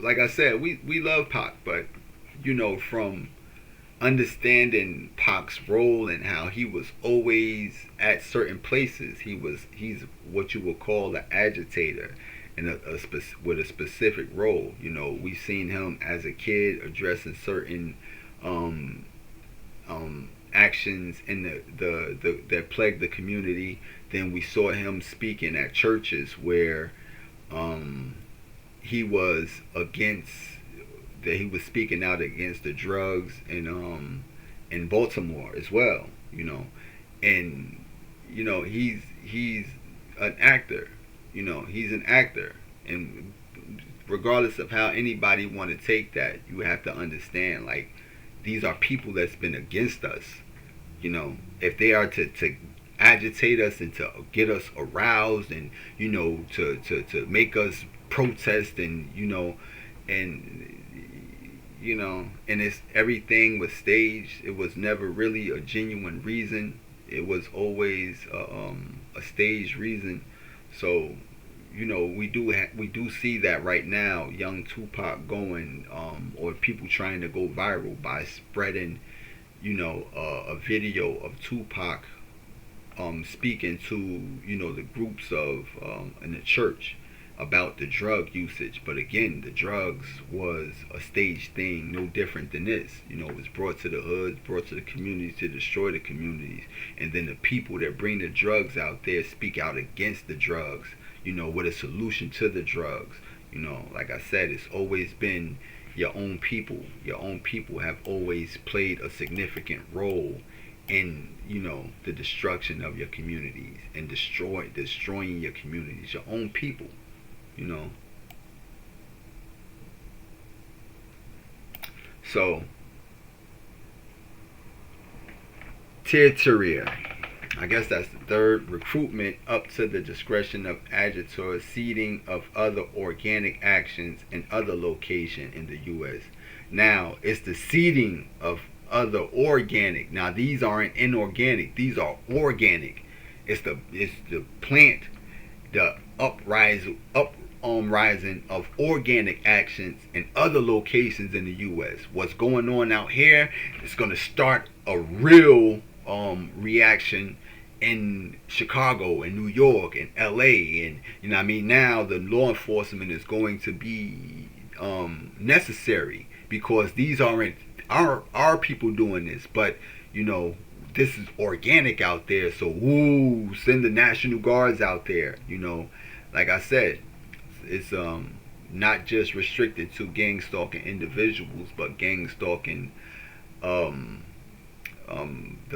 like I said, we love Pac, but, from understanding Pac's role and how he was always at certain places, he's what you would call an agitator and with a specific role. We've seen him as a kid addressing certain actions in the that plagued the community. Then we saw him speaking at churches where he was speaking out against the drugs in Baltimore as well, and he's an actor, he's an actor, and regardless of how anybody want to take that, you have to understand, like, these are people that's been against us. If they are to agitate us and to get us aroused and to make us protest and and it's everything was staged. It was never really a genuine reason. It was always a staged reason. So we do see that right now, young Tupac going or people trying to go viral by spreading a video of Tupac speaking to the groups of in the church about the drug usage. But again, the drugs was a staged thing, no different than this. It was brought to the hoods, brought to the communities to destroy the communities, and then the people that bring the drugs out there speak out against the drugs, with a solution to the drugs. Like I said, it's always been your own people. Your own people have always played a significant role in the destruction of your communities and destroying your communities, your own people. So, territoria, I guess that's the third. Recruitment up to the discretion of agitators, seeding of other organic actions in other location in the U.S. Now, it's the seeding of other organic. Now, these aren't inorganic. These are organic. It's the plant, the rising of organic actions in other locations in the U.S. What's going on out here is going to start a real reaction in Chicago and New York and LA, and now the law enforcement is going to be necessary because these aren't our people doing this, but this is organic out there. So send the National Guards out there. Like I said, it's not just restricted to gang stalking individuals, but gang stalking the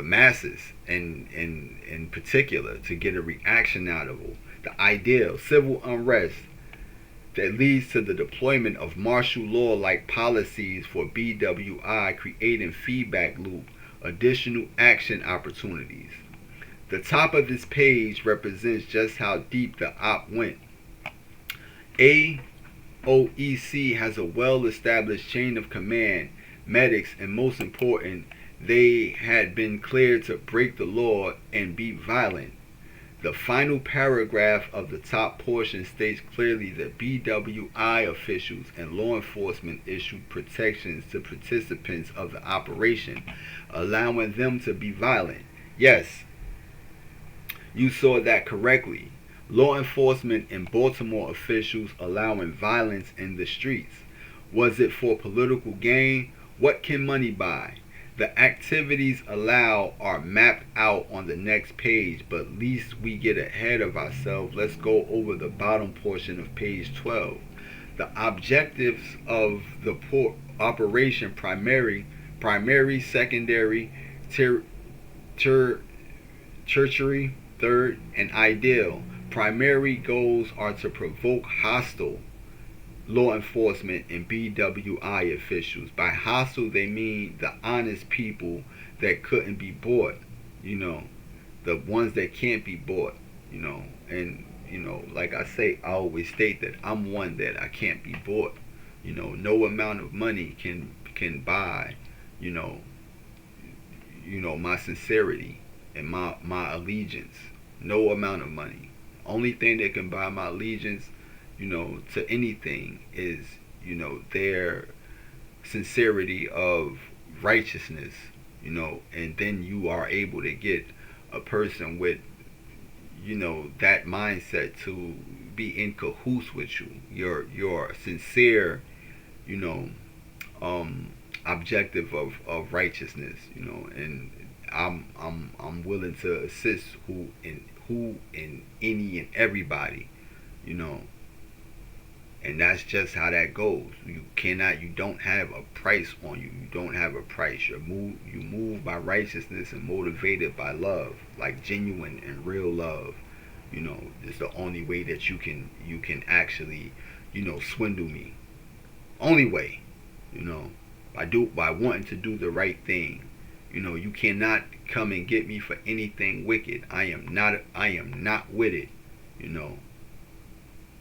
masses, and in particular, to get a reaction out of them. The ideal civil unrest that leads to the deployment of martial law-like policies for BWI, creating feedback loop, additional action opportunities. The top of this page represents just how deep the op went. AOEC has a well-established chain of command, medics, and most important, they had been cleared to break the law and be violent. The final paragraph of the top portion states clearly that BWI officials and law enforcement issued protections to participants of the operation, allowing them to be violent. Yes, you saw that correctly. Law enforcement and Baltimore officials allowing violence in the streets. Was it for political gain? What can money buy? The activities allowed are mapped out on the next page, but lest we get ahead of ourselves, let's go over the bottom portion of page 12. The objectives of the operation: primary, secondary, tertiary, third, and ideal. Primary goals are to provoke hostile law enforcement and BWI officials. By hostile, they mean the honest people that couldn't be bought, the ones that can't be bought, and like I say, I always state that I'm one that I can't be bought. No amount of money can buy, my sincerity and my allegiance. No amount of money. Only thing that can buy my allegiance, to anything is, their sincerity of righteousness, and then you are able to get a person with, that mindset to be in cahoots with you. Your sincere, objective of righteousness, and I'm willing to assist who and any and everybody, and that's just how that goes. You don't have a price on you. You don't have a price. You move by righteousness and motivated by love, like genuine and real love. It's the only way that you can actually, swindle me. Only way, by wanting to do the right thing. You cannot come and get me for anything wicked. I am not with it.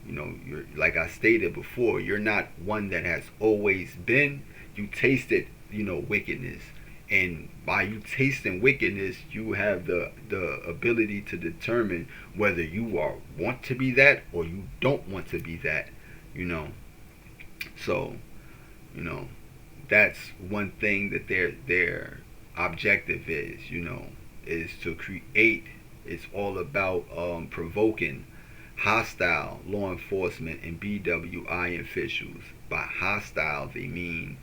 You're, like I stated before, you're not one that has always been. You tasted, wickedness, and by you tasting wickedness, you have the ability to determine whether you want to be that or you don't want to be that. So, that's one thing that their objective is to create. It's all about provoking hostile law enforcement and BWI officials. By hostile, they mean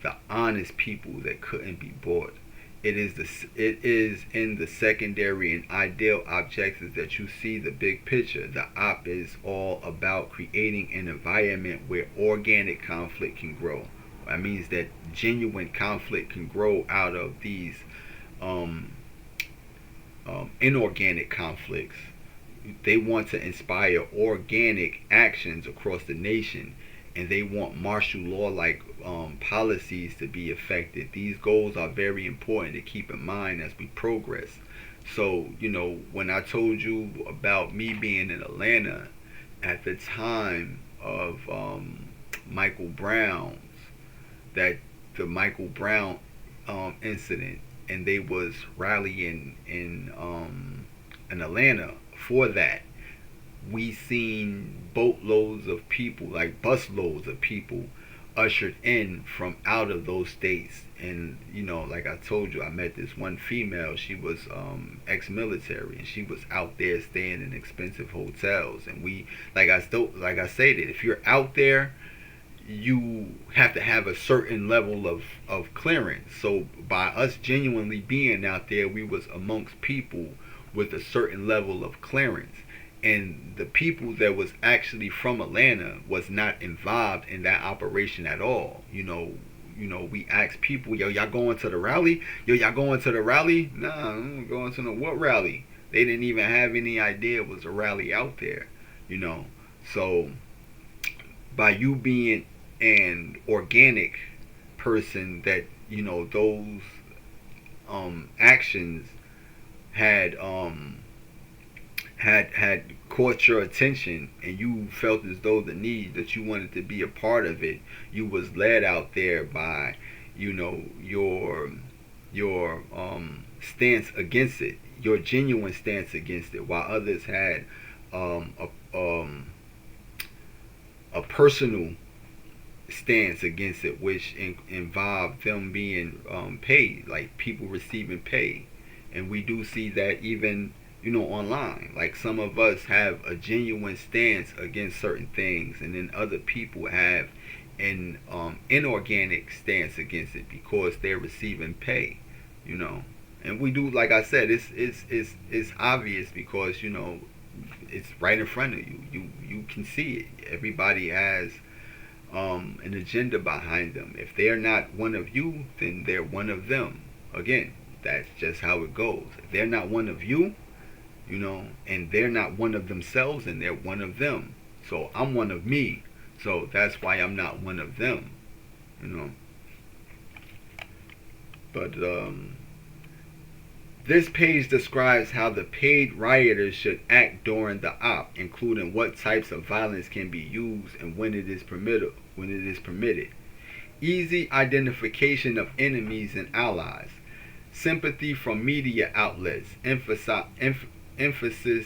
the honest people that couldn't be bought. It is in the secondary and ideal objectives that you see the big picture. The op is all about creating an environment where organic conflict can grow. That means that genuine conflict can grow out of these inorganic conflicts. They want to inspire organic actions across the nation, and they want martial law like policies to be effected. These goals are very important to keep in mind as we progress. So, when I told you about me being in Atlanta at the time of Michael Brown's, that the Michael Brown incident, and they was rallying in Atlanta for that, we seen boatloads of people, like busloads of people, ushered in from out of those states. And like I told you, I met this one female. She was ex-military, and she was out there staying in expensive hotels. And we, like I stated, if you're out there, you have to have a certain level of clearance. So by us genuinely being out there, we was amongst people with a certain level of clearance. And the people that was actually from Atlanta was not involved in that operation at all. We asked people, yo, y'all going to the rally? Yo, y'all going to the rally? Nah, I'm going to what rally? They didn't even have any idea it was a rally out there. So by you being an organic person that, those actions had caught your attention, and you felt as though the need that you wanted to be a part of it, you was led out there by your stance against it, your genuine stance against it, while others had um, a, um, a personal stance against it, which involved them being paid, like people receiving pay. And we do see that even, online. Like some of us have a genuine stance against certain things, and then other people have an inorganic stance against it because they're receiving pay, you know. And we do, like I said, it's obvious because it's right in front of you. You can see it. Everybody has an agenda behind them. If they're not one of you, then they're one of them. Again, that's just how it goes. If they're not one of you, and they're not one of themselves, and they're one of them. So I'm one of me. So that's why I'm not one of them, But this page describes how the paid rioters should act during the op, including what types of violence can be used and when it is permitted. Easy identification of enemies and allies. Sympathy from media outlets. Emphasis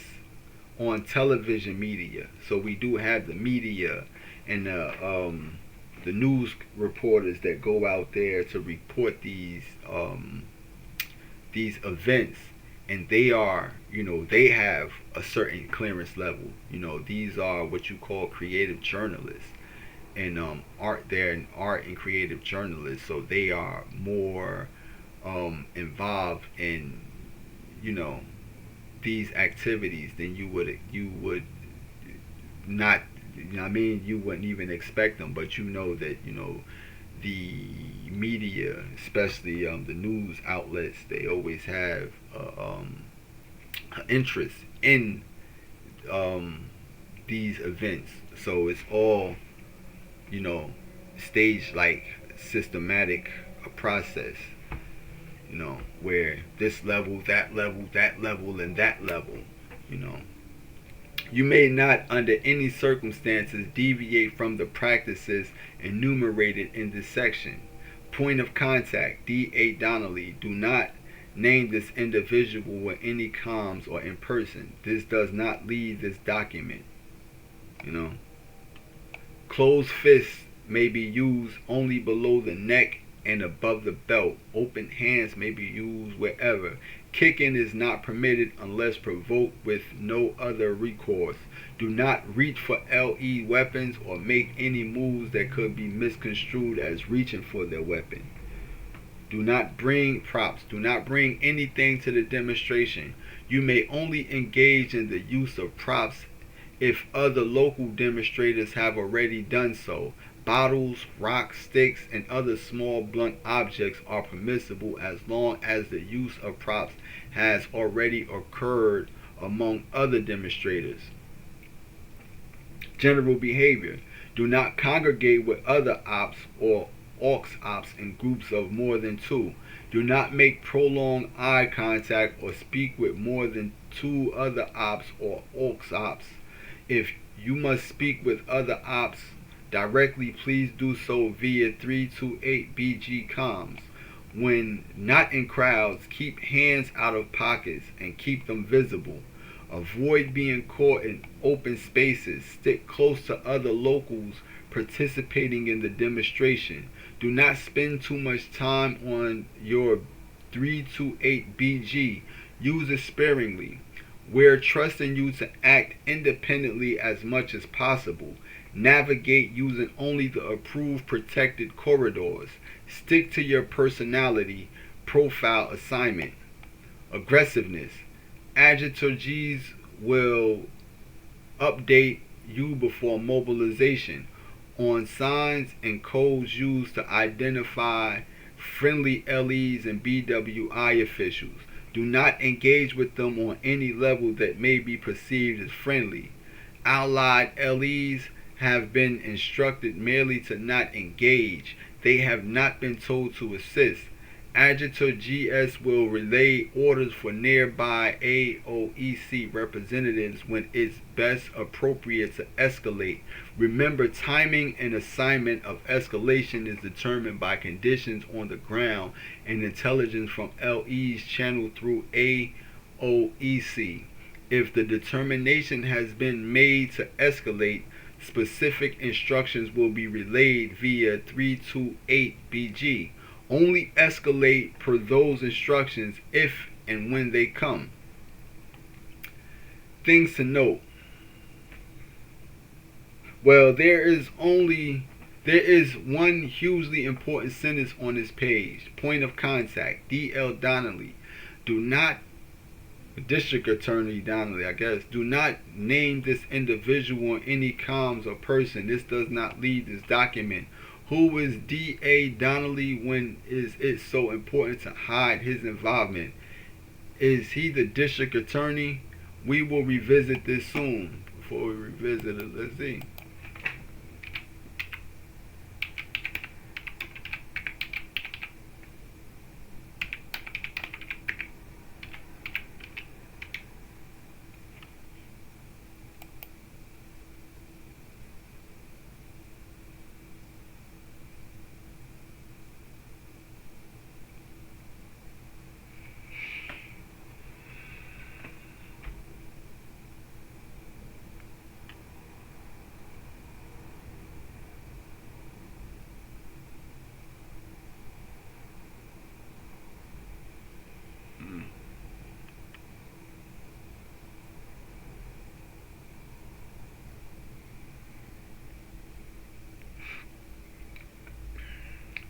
on television media. So we do have the media and the news reporters that go out there to report these events, and they are, they have a certain clearance level. These are what you call creative journalists, and they're in art and creative journalists, so they are more involved in, these activities than you would not. You wouldn't even expect them, but that the media, especially the news outlets, they always have interest in these events. So it's all staged like systematic process. Where this level, that level, that level, and that level. You may not, under any circumstances, deviate from the practices enumerated in this section. Point of contact, D.A. Donnelly. Do not name this individual with any comms or in person. This does not lead this document. Closed fists may be used only below the neck and above the belt. Open hands may be used wherever. Kicking is not permitted unless provoked with no other recourse. Do not reach for LE weapons or make any moves that could be misconstrued as reaching for their weapon. Do not bring props. Do not bring anything to the demonstration. You may only engage in the use of props if other local demonstrators have already done so. Bottles, rocks, sticks, and other small blunt objects are permissible as long as the use of props has already occurred among other demonstrators. General behavior. Do not congregate with other ops or aux ops in groups of more than 2. Do not make prolonged eye contact or speak with more than 2 other ops or aux ops. If you must speak with other ops directly, please do so via 328 BG comms. When not in crowds, keep hands out of pockets and keep them visible. Avoid being caught in open spaces. Stick close to other locals participating in the demonstration. Do not spend too much time on your 328 BG. Use it sparingly. We're trusting you to act independently as much as possible. Navigate using only the approved protected corridors. Stick to your personality profile assignment. Aggressiveness. Adjutants will update you before mobilization on signs and codes used to identify friendly LEs and BWI officials. Do not engage with them on any level that may be perceived as friendly. Allied LEs have been instructed merely to not engage. They have not been told to assist. Adjutor GS will relay orders for nearby AOEC representatives when it's best appropriate to escalate. Remember, timing and assignment of escalation is determined by conditions on the ground and intelligence from LEs channeled through AOEC. If the determination has been made to escalate, specific instructions will be relayed via 328BG. Only escalate per those instructions if and when they come. Things to note. Well, there is one hugely important sentence on this page. Point of contact, D.L. Donnelly. Do not, District Attorney Donnelly, I guess, do not name this individual in any comms or person. This does not lead this document. Who is D.A. Donnelly? When is it so important to hide his involvement? Is he the district attorney? We will revisit this soon. Before we revisit it, let's see.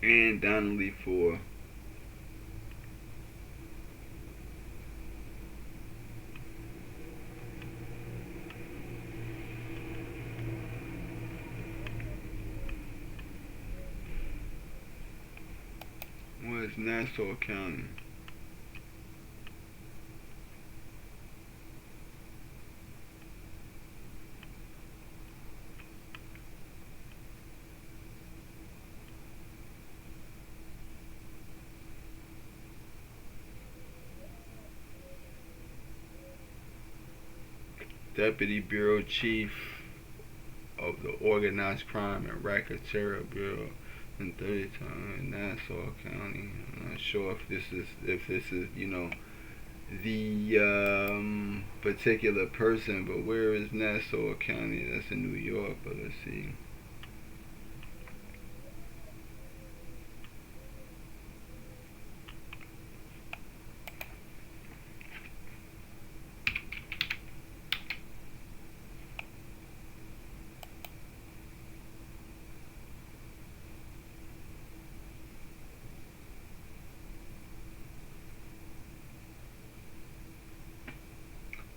And Donnelly for what is Nassau County? Deputy Bureau Chief of the Organized Crime and Racketeering Bureau in 30 times Nassau County. I'm not sure if this is the particular person, but where is Nassau County? That's in New York, but let's see.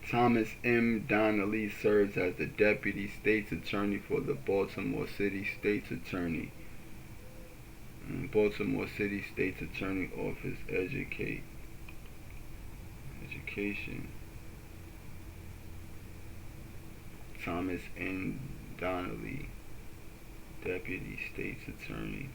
Thomas M. Donnelly serves as the Deputy State's Attorney for the Baltimore City State's Attorney. Baltimore City State's Attorney Office, Education. Thomas N. Donnelly, Deputy State's Attorney.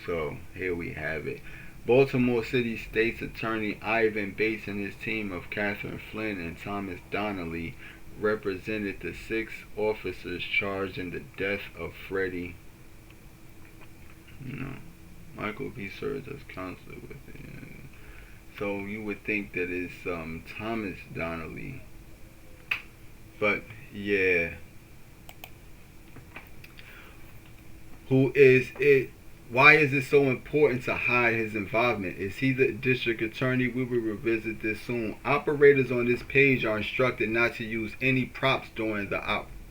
So here we have it. Baltimore City State's Attorney Ivan Bates and his team of Catherine Flynn and Thomas Donnelly represented the 6 officers charged in the death of Freddie. Michael B. serves as counselor with it. So you would think that it's Thomas Donnelly. But yeah. Who is it? Why is it so important to hide his involvement? Is he the district attorney? We will revisit this soon. Operators on this page are instructed not to use any props during the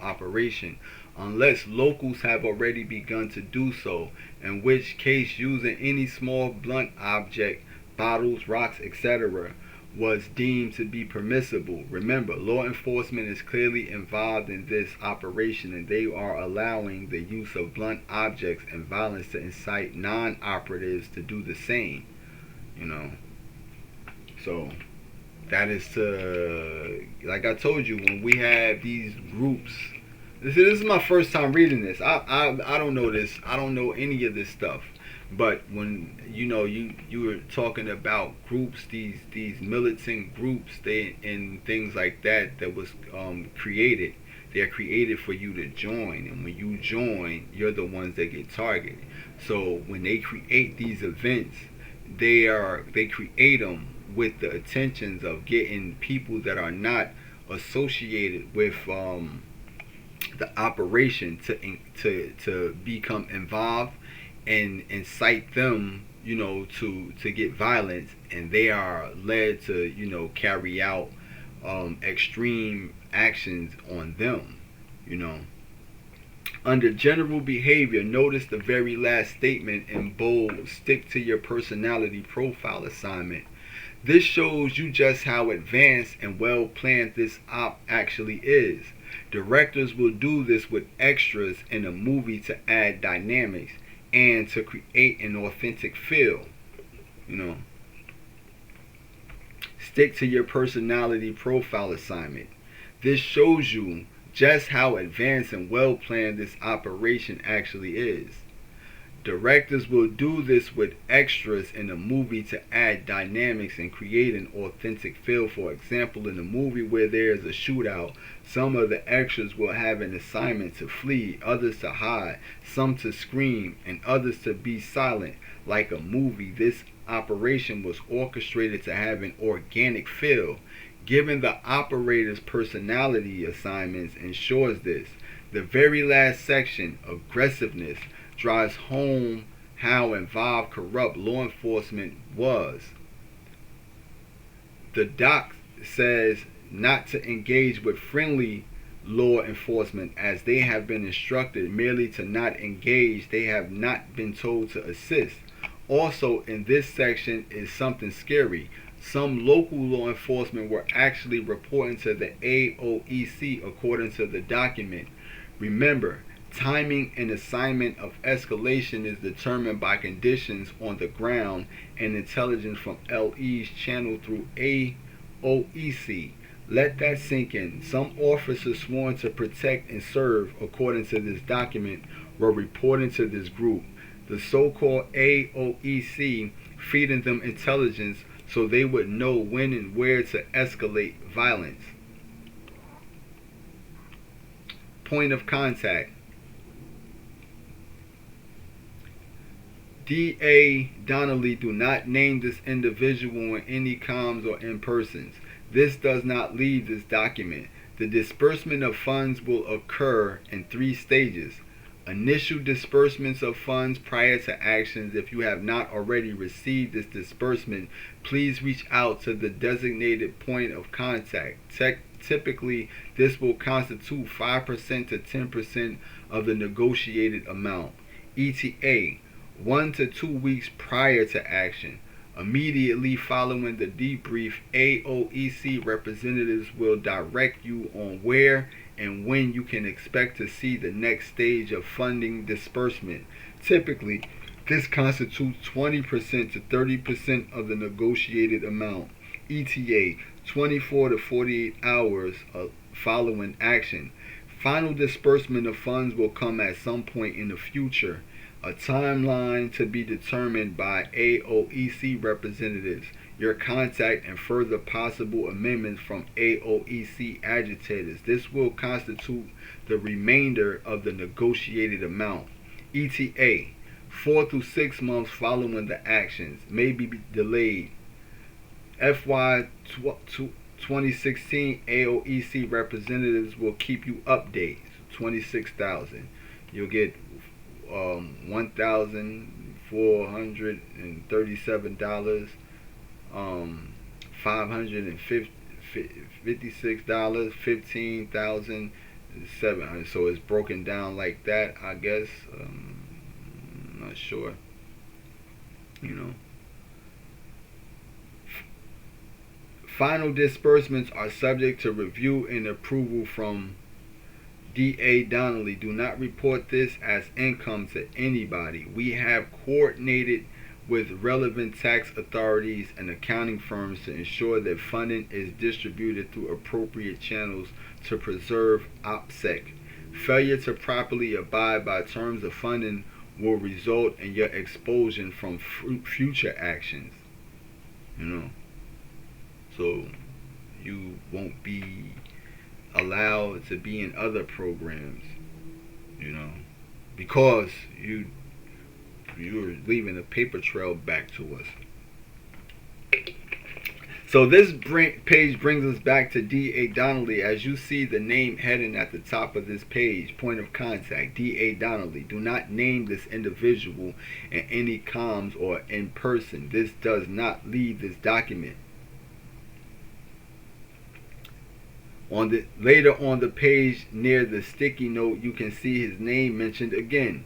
operation, unless locals have already begun to do so, in which case using any small blunt object, bottles, rocks, etc., was deemed to be permissible. Remember, law enforcement is clearly involved in this operation, and they are allowing the use of blunt objects and violence to incite non-operatives to do the same. You know, so that is to, like I told you, when we have these groups. This is my first time reading this. I don't know this. I don't know any of this stuff. But when you were talking about groups, these militant groups, they and things like that was created. They're created for you to join, and when you join, you're the ones that get targeted. So when they create these events, they create them with the intentions of getting people that are not associated with the operation to become involved and incite them, to get violence, and they are led to, carry out extreme actions on them. Under general behavior, notice the very last statement in bold. Stick to your personality profile assignment. This shows you just how advanced and well planned this op actually is. Directors will do this with extras in a movie to add dynamics and to create an authentic feel. Stick to your personality profile assignment. This shows you just how advanced and well planned this operation actually is. Directors will do this with extras in a movie to add dynamics and create an authentic feel. For example, in a movie where there is a shootout, some of the extras will have an assignment to flee, others to hide, some to scream, and others to be silent. Like a movie, this operation was orchestrated to have an organic feel. Given the operator's personality assignments ensures this. The very last section, aggressiveness, drives home how involved corrupt law enforcement was. The doc says not to engage with friendly law enforcement as they have been instructed merely to not engage. They have not been told to assist. Also in this section is something scary. Some local law enforcement were actually reporting to the AOEC according to the document. Remember, timing and assignment of escalation is determined by conditions on the ground and intelligence from LE's channel through AOEC. Let that sink in. Some officers sworn to protect and serve, according to this document, were reporting to this group, the so-called AOEC, feeding them intelligence so they would know when and where to escalate violence. Point of contact. D.A. Donnelly, do not name this individual in any comms or in persons. This does not leave this document. The disbursement of funds will occur in 3 stages. Initial disbursements of funds prior to actions. If you have not already received this disbursement, please reach out to the designated point of contact. Typically, this will constitute 5% to 10% of the negotiated amount. ETA, 1 to 2 weeks prior to action. Immediately following the debrief, AOEC representatives will direct you on where and when you can expect to see the next stage of funding disbursement. Typically, this constitutes 20% to 30% of the negotiated amount. ETA, 24 to 48 hours following action. Final disbursement of funds will come at some point in the future. A timeline to be determined by AOEC representatives, your contact, and further possible amendments from AOEC agitators. This will constitute the remainder of the negotiated amount. ETA, 4 to 6 months following the actions, may be delayed. FY 2016 AOEC representatives will keep you updated. $26,000. You'll get $1,437, $556, $15,700. So it's broken down like that, I guess. I'm not sure. Final disbursements are subject to review and approval from D.A. Donnelly. Do not report this as income to anybody. We have coordinated with relevant tax authorities and accounting firms to ensure that funding is distributed through appropriate channels to preserve OPSEC. Failure to properly abide by terms of funding will result in your expulsion from future actions. You know, so you won't be allowed to be in other programs, you know, because you're leaving a paper trail back to us. So this page brings us back to D.A. Donnelly. As you see the name heading at the top of this page, point of contact, D.A. Donnelly. Do not name this individual in any comms or in person. This does not leave this document. Later on the page near the sticky note, you can see his name mentioned again.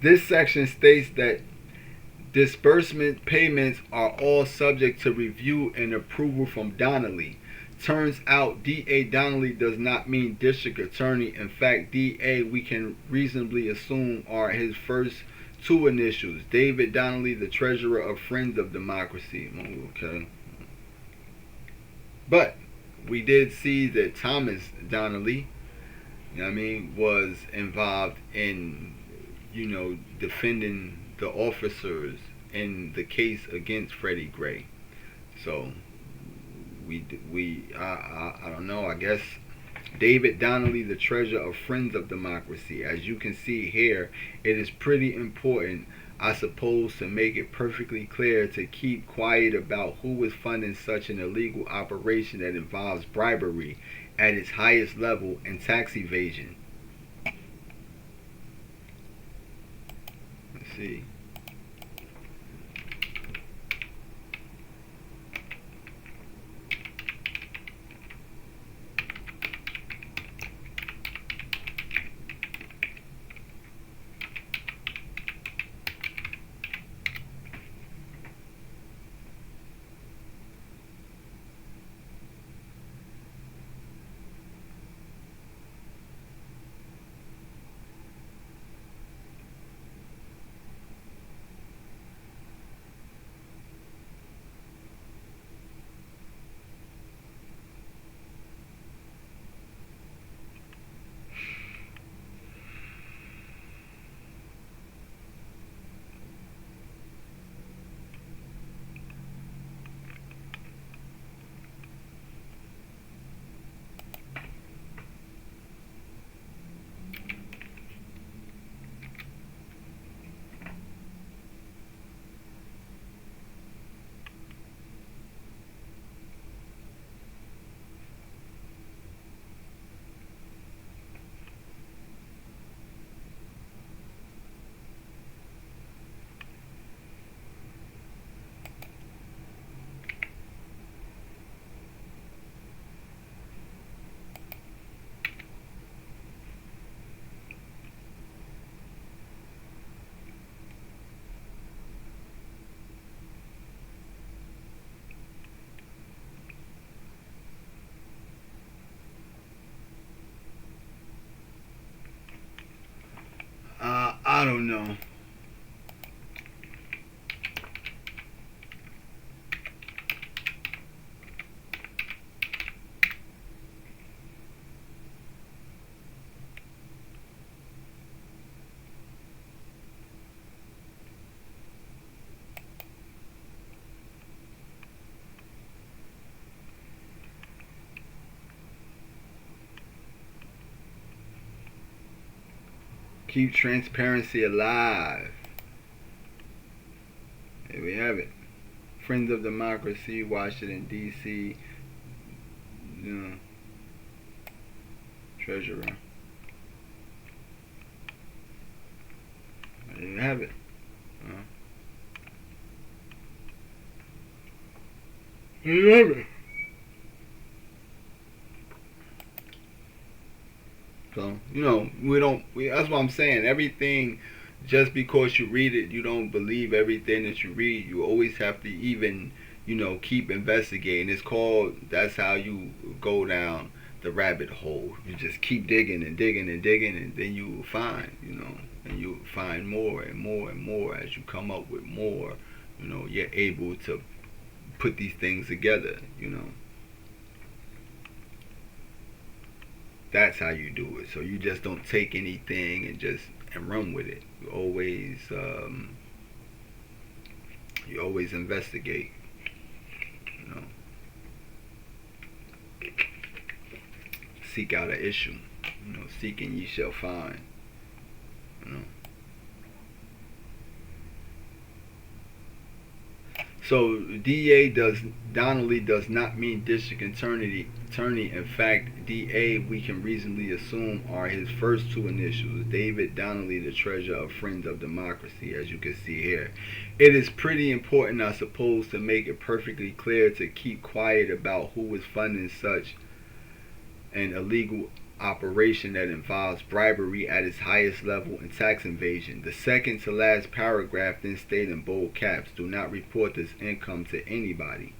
This section states that disbursement payments are all subject to review and approval from Donnelly. Turns out D.A. Donnelly does not mean district attorney. In fact, D.A. we can reasonably assume are his first two initials. David Donnelly, the treasurer of Friends of Democracy. Okay. But we did see that Thomas Donnelly, you know what I mean, was involved in, you know, defending the officers in the case against Freddie Gray. So I don't know, I guess David Donnelly, the treasurer of Friends of Democracy. As you can see here, it is pretty important, I suppose, to make it perfectly clear to keep quiet about who is funding such an illegal operation that involves bribery at its highest level and tax evasion. Let's see. I don't know. Keep transparency alive. There we have it. Friends of Democracy, Washington, D.C. You know, treasurer. There you have it. There you have it. So That's what I'm saying. Everything, just because you read it, you don't believe everything that you read. You always have to even, keep investigating. That's how you go down the rabbit hole. You just keep digging and digging and digging, and then you will find, and you find more and more and more as you come up with more. You're able to put these things together. That's how you do it. So you just don't take anything and run with it. You always investigate. You know, seek out an issue. Seeking ye shall find. You know. So Donnelly does not mean district attorney. In fact, DA we can reasonably assume are his first two initials. David Donnelly, the treasurer of Friends of Democracy, as you can see here. It is pretty important, I suppose, to make it perfectly clear to keep quiet about who is funding such an illegal operation that involves bribery at its highest level and tax evasion. The second to last paragraph then states in bold caps, do not report this income to anybody.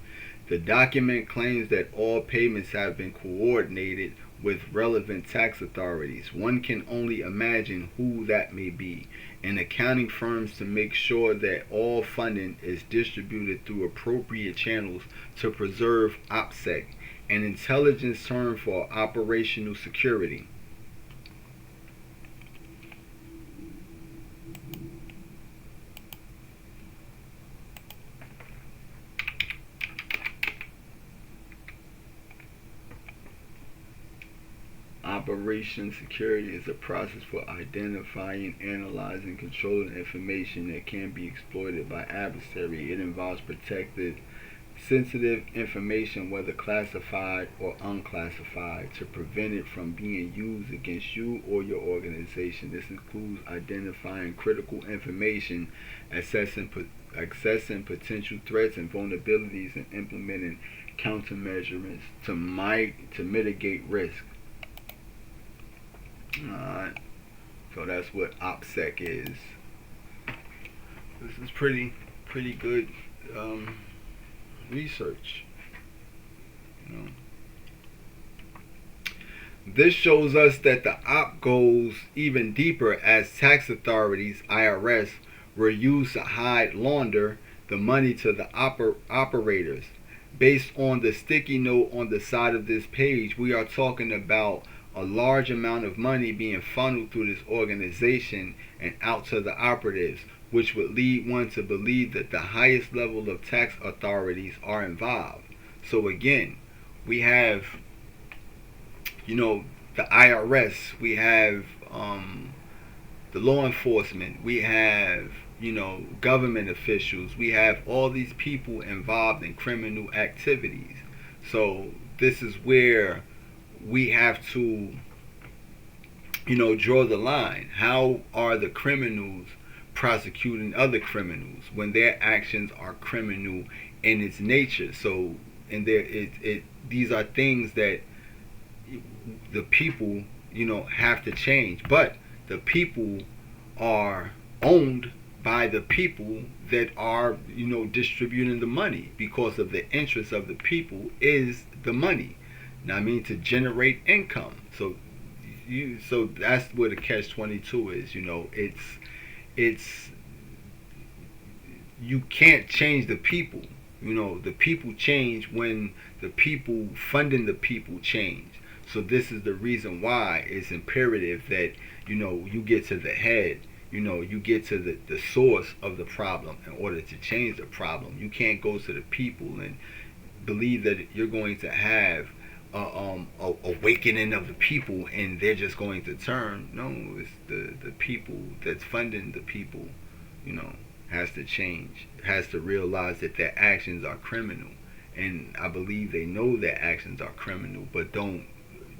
The document claims that all payments have been coordinated with relevant tax authorities. One can only imagine who that may be. And accounting firms to make sure that all funding is distributed through appropriate channels to preserve OPSEC, an intelligence term for operational security. Operation security is a process for identifying, analyzing, controlling information that can be exploited by adversary. It involves protected sensitive information, whether classified or unclassified, to prevent it from being used against you or your organization. This includes identifying critical information, assessing potential threats and vulnerabilities, and implementing countermeasures to mitigate risk. Alright, so that's what OPSEC is. This is pretty good research. This shows us that the op goes even deeper, as tax authorities, IRS, were used to launder the money to the operators. Based on the sticky note on the side of this page, we are talking about a large amount of money being funneled through this organization and out to the operatives, which would lead one to believe that the highest level of tax authorities are involved. So again, we have, the IRS, we have the law enforcement, we have, government officials, we have all these people involved in criminal activities. So this is where we have to, draw the line. How are the criminals prosecuting other criminals when their actions are criminal in its nature? So, these are things that the people, have to change. But the people are owned by the people that are, distributing the money, because of the interest of the people is the money. Now, to generate income. So that's where the catch-22 is. It's you can't change the people. The people change when the people funding the people change. So this is the reason why it's imperative that you get to the head. You get to the source of the problem in order to change the problem. You can't go to the people and believe that you're going to have awakening of the people and they're just going to turn. No, it's the people that's funding the people, has to change, has to realize that their actions are criminal. And I believe they know their actions are criminal, but don't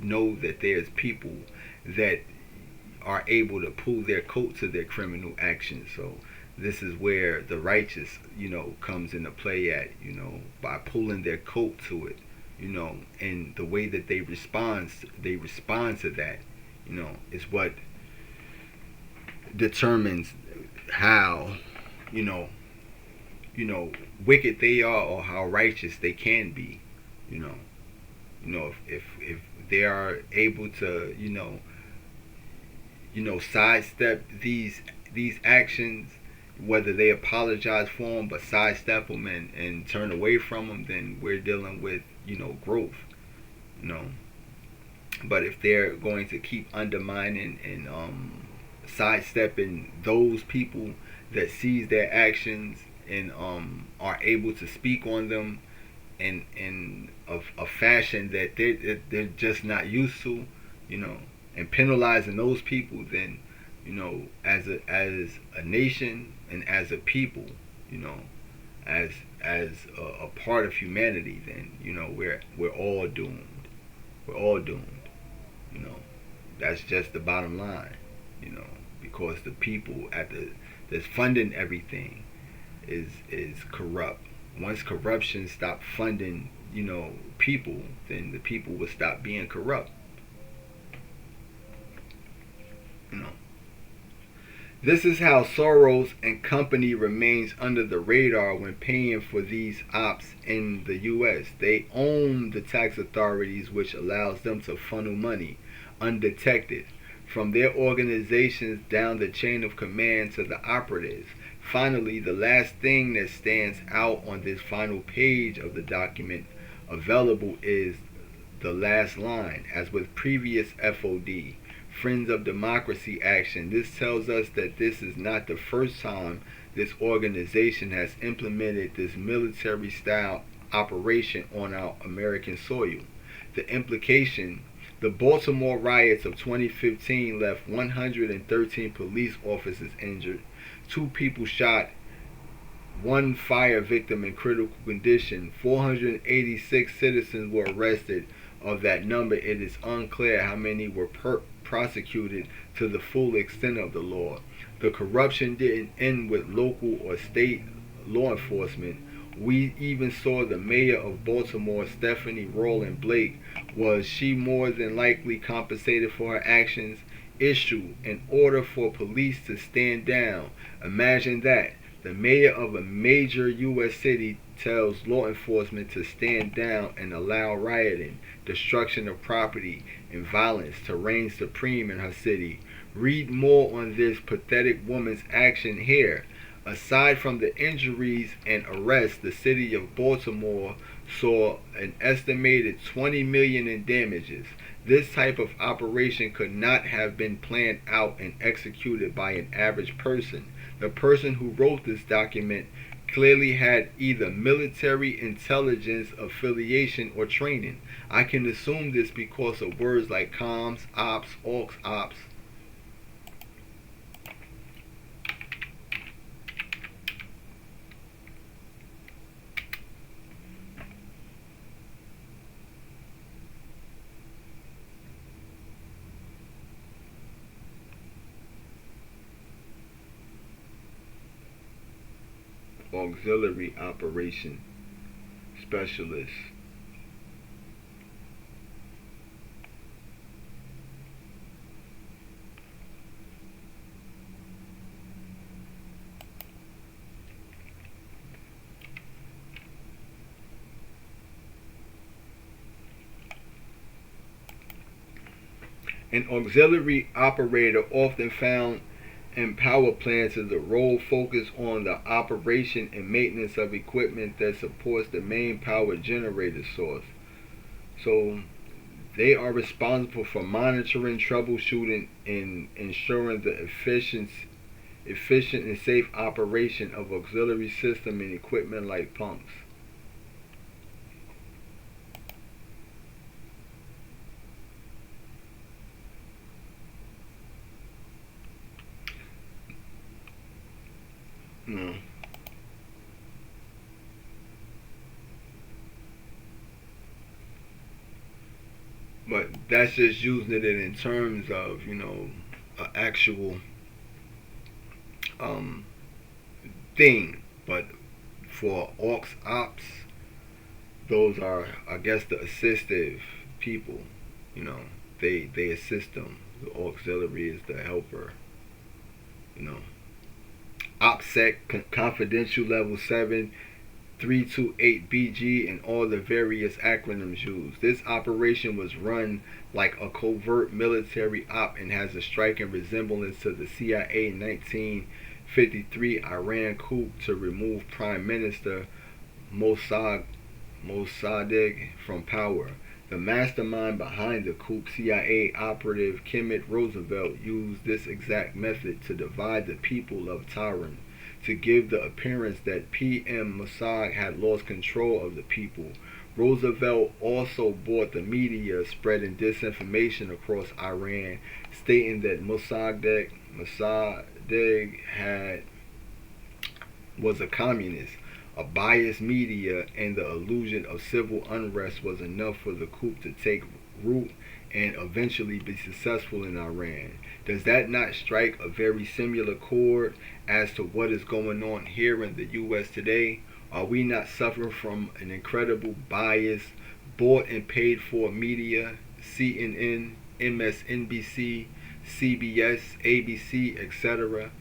know that there's people that are able to pull their coat to their criminal actions. So this is where the righteous, comes into play at, by pulling their coat to it. And the way that they respond to that, is what determines how, you know, wicked they are or how righteous they can be. You know, if they are able to, sidestep these actions, whether they apologize for them but sidestep them and turn away from them, then we're dealing with, growth. You know, but if they're going to keep undermining and sidestepping those people that sees their actions and are able to speak on them in a fashion that they're just not used to, and penalizing those people, then, as a nation and as a people, you know, as a part of humanity, then, we're all doomed. We're all doomed. You know, that's just the bottom line. Because the people that's funding everything is corrupt. Once corruption stops funding, people, then the people will stop being corrupt. You know. This is how Soros and company remains under the radar when paying for these ops in the US. They own the tax authorities, which allows them to funnel money undetected from their organizations down the chain of command to the operatives. Finally, the last thing that stands out on this final page of the document available is the last line. As with previous FOD, Friends of Democracy action, this tells us that this is not the first time this organization has implemented this military-style operation on our American soil. The implication: the Baltimore riots of 2015 left 113 police officers injured, 2 people shot, 1 fire victim in critical condition, 486 citizens were arrested. Of that number, it is unclear how many were prosecuted to the full extent of the law. The corruption didn't end with local or state law enforcement. We even saw the mayor of Baltimore, Stephanie Rowland Blake. Was she more than likely compensated for her actions? Issue an order for police to stand down. Imagine that. The mayor of a major U.S. city tells law enforcement to stand down and allow rioting, destruction of property, and violence to reign supreme in her city. Read more on this pathetic woman's action here. Aside from the injuries and arrests, the city of Baltimore saw an estimated $20 million in damages. This type of operation could not have been planned out and executed by an average person. The person who wrote this document clearly had either military intelligence affiliation or training. I can assume this because of words like comms, ops, aux ops. Auxiliary operation specialist. An auxiliary operator, often found in power plants, is a role focused on the operation and maintenance of equipment that supports the main power generator source. So they are responsible for monitoring, troubleshooting, and ensuring the efficient and safe operation of auxiliary system and equipment like pumps. No. But that's just using it in terms of, an actual um, thing. But for aux ops, those are, I guess, the assistive people. They assist them The auxiliary is the helper. OPSEC confidential level 7, 328BG, and all the various acronyms used. This operation was run like a covert military op and has a striking resemblance to the CIA 1953 Iran coup to remove Prime Minister Mossadegh from power. The mastermind behind the coup, CIA operative Kemet Roosevelt, used this exact method to divide the people of Tehran, to give the appearance that PM Mossad had lost control of the people. Roosevelt also bought the media, spreading disinformation across Iran, stating that Mossadegh was a communist. A biased media and the illusion of civil unrest was enough for the coup to take root and eventually be successful in Iran. Does that not strike a very similar chord as to what is going on here in the U.S. today? Are we not suffering from an incredible bias, bought and paid for media, CNN, MSNBC, CBS, ABC, etc.,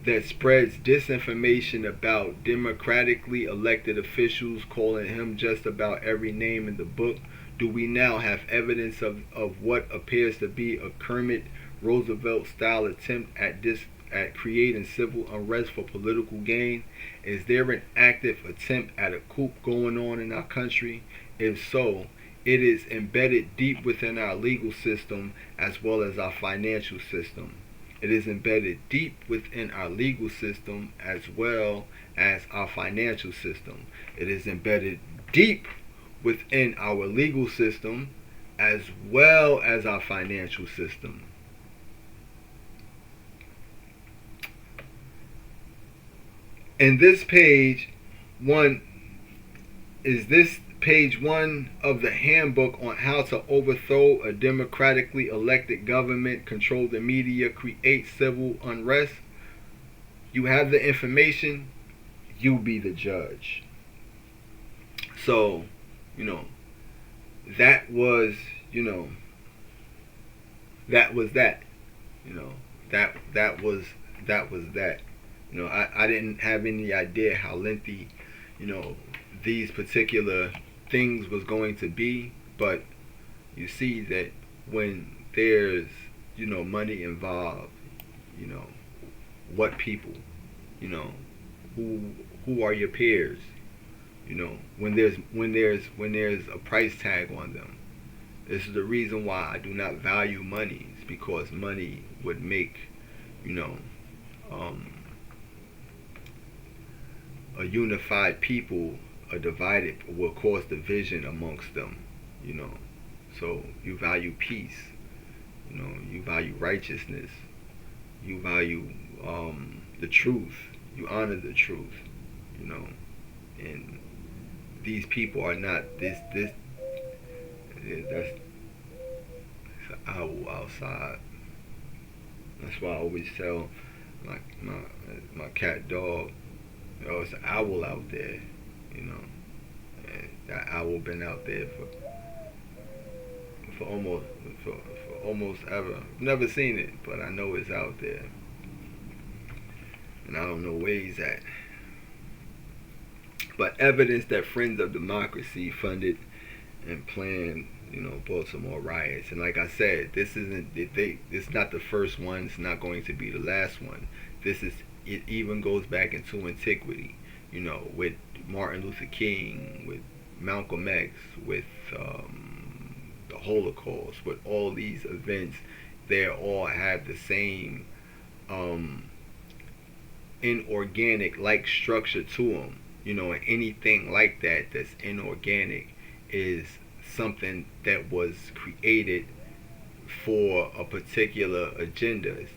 that spreads disinformation about democratically elected officials, calling him just about every name in the book? Do we now have evidence of what appears to be a Kermit Roosevelt-style attempt at creating civil unrest for political gain? Is there an active attempt at a coup going on in our country? If so, it is embedded deep within our legal system as well as our financial system. It is embedded deep within our legal system as well as our financial system. It is embedded deep within our legal system as well as our financial system. And this page one is page 1 of the handbook on how to overthrow a democratically elected government, control the media, create civil unrest. You have the information, you be the judge. So, that was, that was that. That was that. I didn't have any idea how lengthy, these particular things was going to be, but you see that when there's money involved, what people, who are your peers, when there's a price tag on them. This is the reason why I do not value money. It's because money would make a unified people, a divided will cause division amongst them, So you value peace, you value righteousness, you value the truth, you honor the truth, and these people are not that's an owl outside. That's why I always tell my cat dog, it's an owl out there, And that owl been out there for almost ever. Never seen it, but I know it's out there, and I don't know where he's at. But evidence that Friends of Democracy funded and planned, Baltimore riots. And like I said, this it's not the first one. It's not going to be the last one. It even goes back into antiquity, with Martin Luther King, with Malcolm X, with the Holocaust, with all these events. They all have the same inorganic like structure to them, and anything like that that's inorganic is something that was created for a particular agenda. It's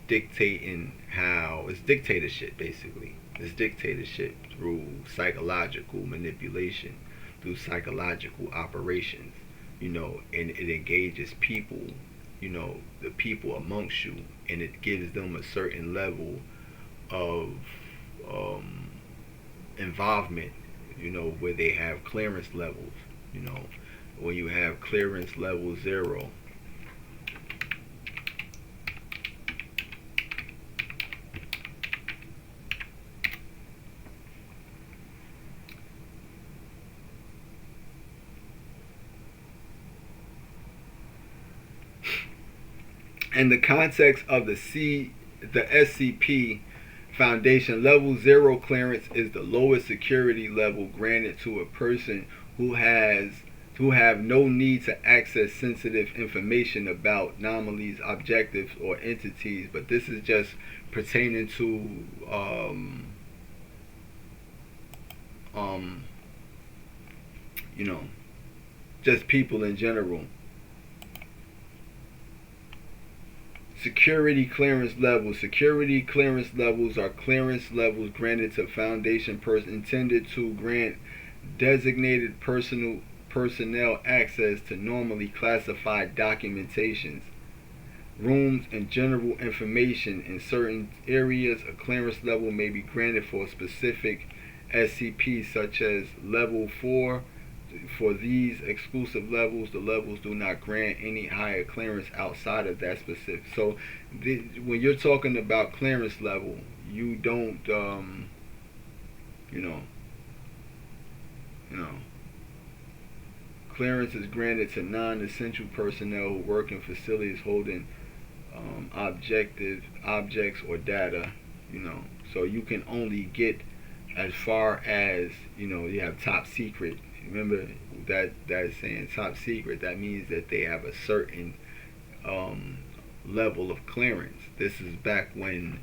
dictatorship, basically. It's dictatorship through psychological manipulation, through psychological operations, and it engages people, the people amongst you, and it gives them a certain level of involvement, where they have clearance levels, when you have clearance level 0, In the context of the SCP Foundation, level 0 clearance is the lowest security level granted to a person who have no need to access sensitive information about anomalies, objectives, or entities. But this is just pertaining to you know, just people in general. Security clearance levels. Security clearance levels are clearance levels granted to Foundation persons intended to grant designated personnel access to normally classified documentations, rooms, and general information. In certain areas, a clearance level may be granted for a specific SCP, such as level 4. For these exclusive levels, the levels do not grant any higher clearance outside of that specific. So, when you're talking about clearance level, you don't, clearance is granted to non-essential personnel who work in facilities holding objects or data. So you can only get as far as you have top secret. Remember that's saying top secret. That means that they have a certain level of clearance. This is back when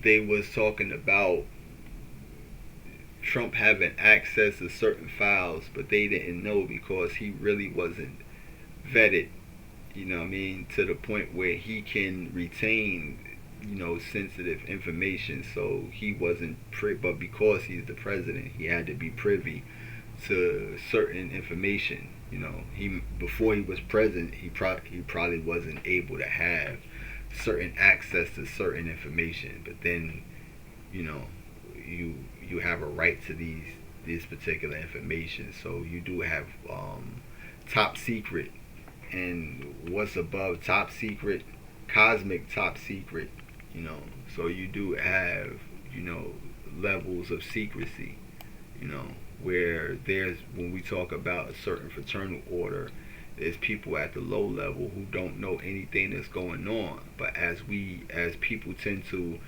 they was talking about Trump having access to certain files, but they didn't know because he really wasn't vetted. To the point where he can retain sensitive information. So he wasn't but because he's the president, he had to be privy to certain information. He before he was president, he probably wasn't able to have certain access to certain information. But then, you have a right to these particular information. So you do have top secret, and what's above top secret, cosmic top secret. So you do have levels of secrecy. Where there's, when we talk about a certain fraternal order, there's people at the low level who don't know anything that's going on. But as people tend to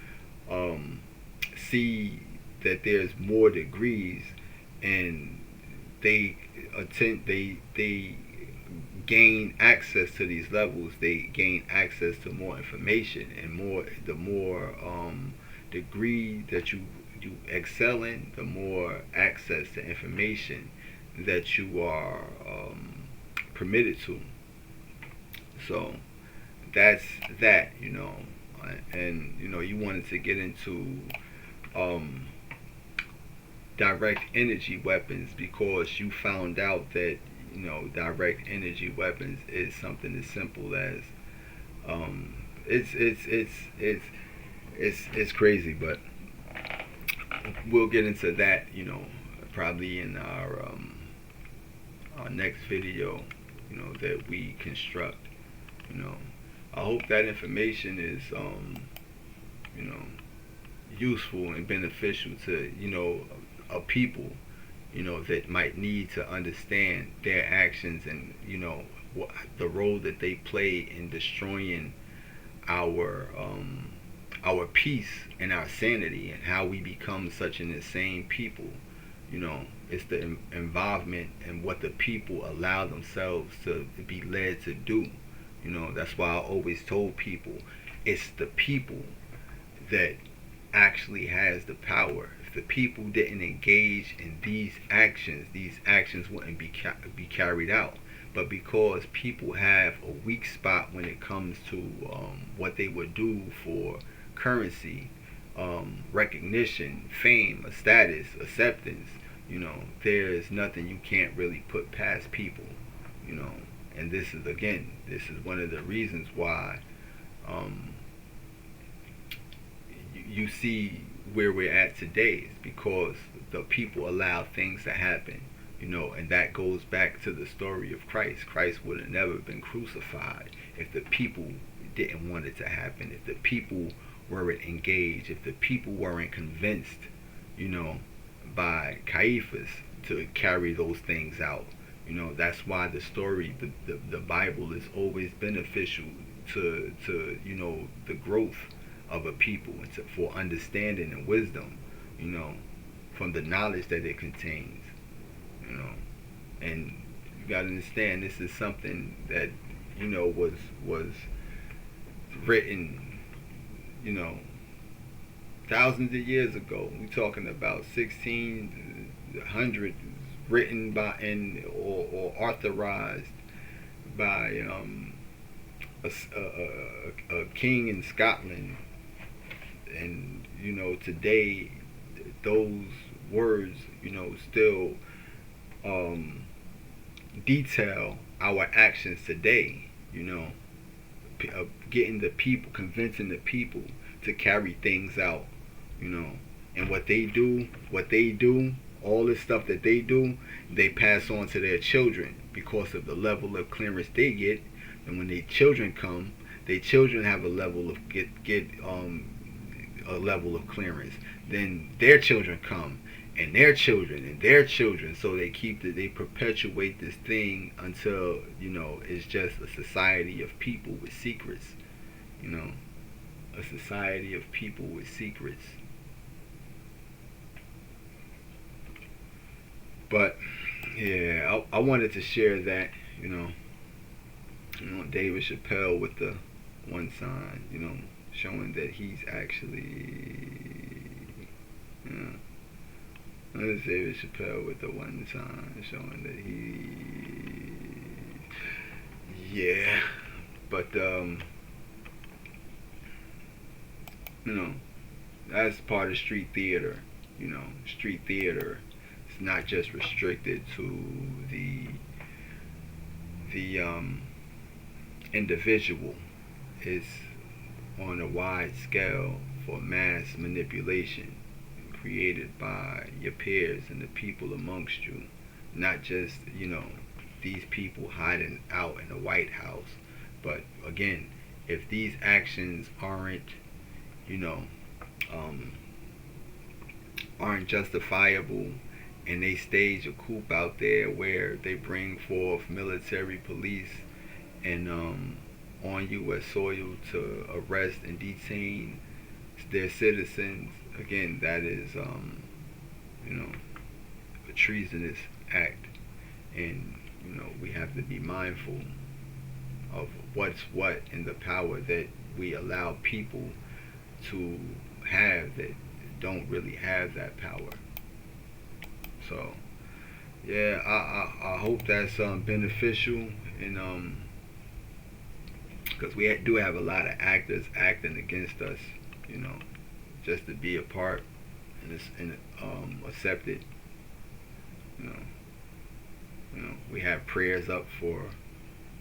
see that there's more degrees, and they gain access to these levels, they gain access to more information, and the more degree that you excel in, the more access to information that you are permitted to. So that's that. And you wanted to get into direct energy weapons, because you found out that direct energy weapons is something as simple as it's crazy. But we'll get into that probably in our next video that we construct. I hope that information is useful and beneficial to a people that might need to understand their actions, and the role that they play in destroying our peace and our sanity, and how we become such an insane people. It's the involvement and what the people allow themselves to be led to do. That's why I always told people, it's the people that actually has the power. If the people didn't engage in these actions wouldn't be carried out. But because people have a weak spot when it comes to what they would do for currency, recognition, fame, a status, acceptance, there's nothing you can't really put past people. And this is one of the reasons why you see where we're at today, is because the people allow things to happen. And that goes back to the story of Christ. Christ would have never been crucified if the people didn't want it to happen, if the people weren't engaged, if the people weren't convinced, by Caiaphas to carry those things out. That's why the story, the Bible is always beneficial to the growth of a people, and for understanding and wisdom, from the knowledge that it contains, and you got to understand this is something that was written, thousands of years ago. We're talking about 1600s, written by or authorized by a king in Scotland, and today those words still detail our actions today. Getting the people, convincing the people to carry things out, and what they do, all this stuff that they do, they pass on to their children because of the level of clearance they get. And when their children come, their children have a level of a level of clearance. Then their children come, and their children, and their children. So they they perpetuate this thing until it's just a society of people with secrets. A society of people with secrets. But yeah, I wanted to share that, David Chappelle with the one sign, showing that he's actually, there's David Chappelle with the one sign, showing that but that's part of street theater. Street theater is not just restricted to the individual. It's on a wide scale for mass manipulation created by your peers and the people amongst you. Not just, these people hiding out in the White House. But again, if these actions aren't justifiable, and they stage a coup out there where they bring forth military police and on U.S. soil to arrest and detain their citizens, again, that is a treasonous act. And we have to be mindful of what's what and the power that we allow people to have that don't really have that power. So yeah, I hope that's beneficial, and because we do have a lot of actors acting against us, just to be a part and accept it. We have prayers up for.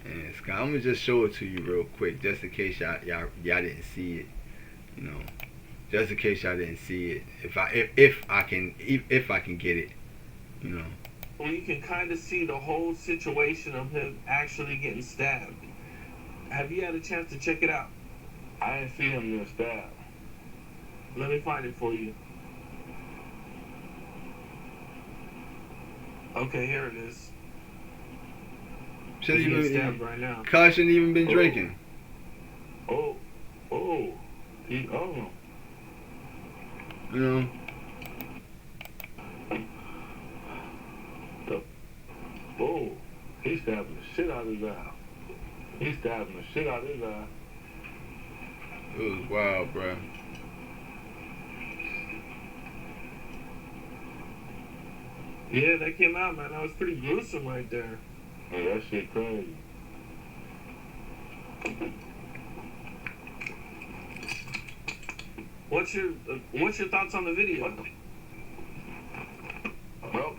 And Scott, I'm gonna just show it to you real quick, just in case y'all didn't see it. Just in case y'all didn't see it. If I can get it. Well, you can kind of see the whole situation of him actually getting stabbed. Have you had a chance to check it out? I didn't see him get stabbed. Let me find it for you. Okay, here it is. Shouldn't He's even getting stabbed right now. Kyle shouldn't even been drinking. Oh. He's stabbing the shit out of his eye. He's stabbing the shit out of his eye. It was wild, bro. Yeah, that came out, man. That was pretty gruesome right there. Yeah, that shit crazy. What's your thoughts on the video? Well,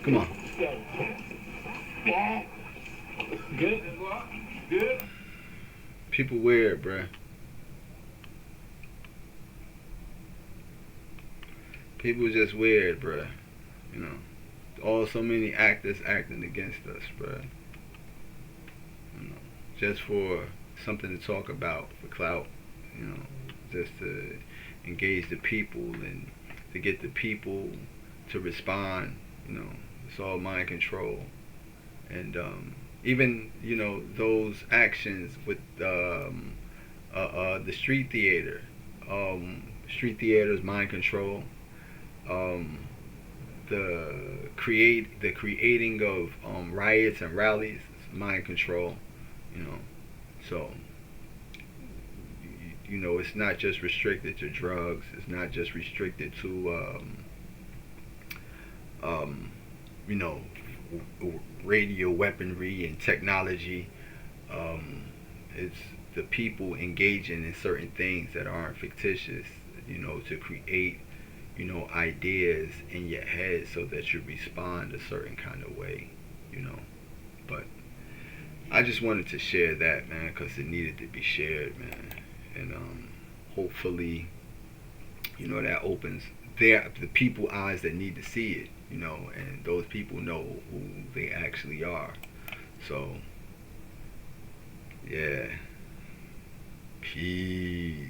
Come on. Good. Good. People weird, bruh. People just weird, bruh. So many actors acting against us, bruh. Just for something to talk about, for clout. Just to engage the people and to get the people to respond. It's all mind control. And even those actions with the street theater. Street theater is mind control. Um, the creating of riots and rallies is mind control. You know, so it's not just restricted to drugs. It's not just restricted to um, you know radio weaponry and technology. It's the people engaging in certain things that aren't fictitious, to create, ideas in your head so that you respond a certain kind of way, you know. But I just wanted to share that, man, because it needed to be shared, man. And hopefully, that opens the people eyes that need to see it, and those people know who they actually are. So, yeah. Peace.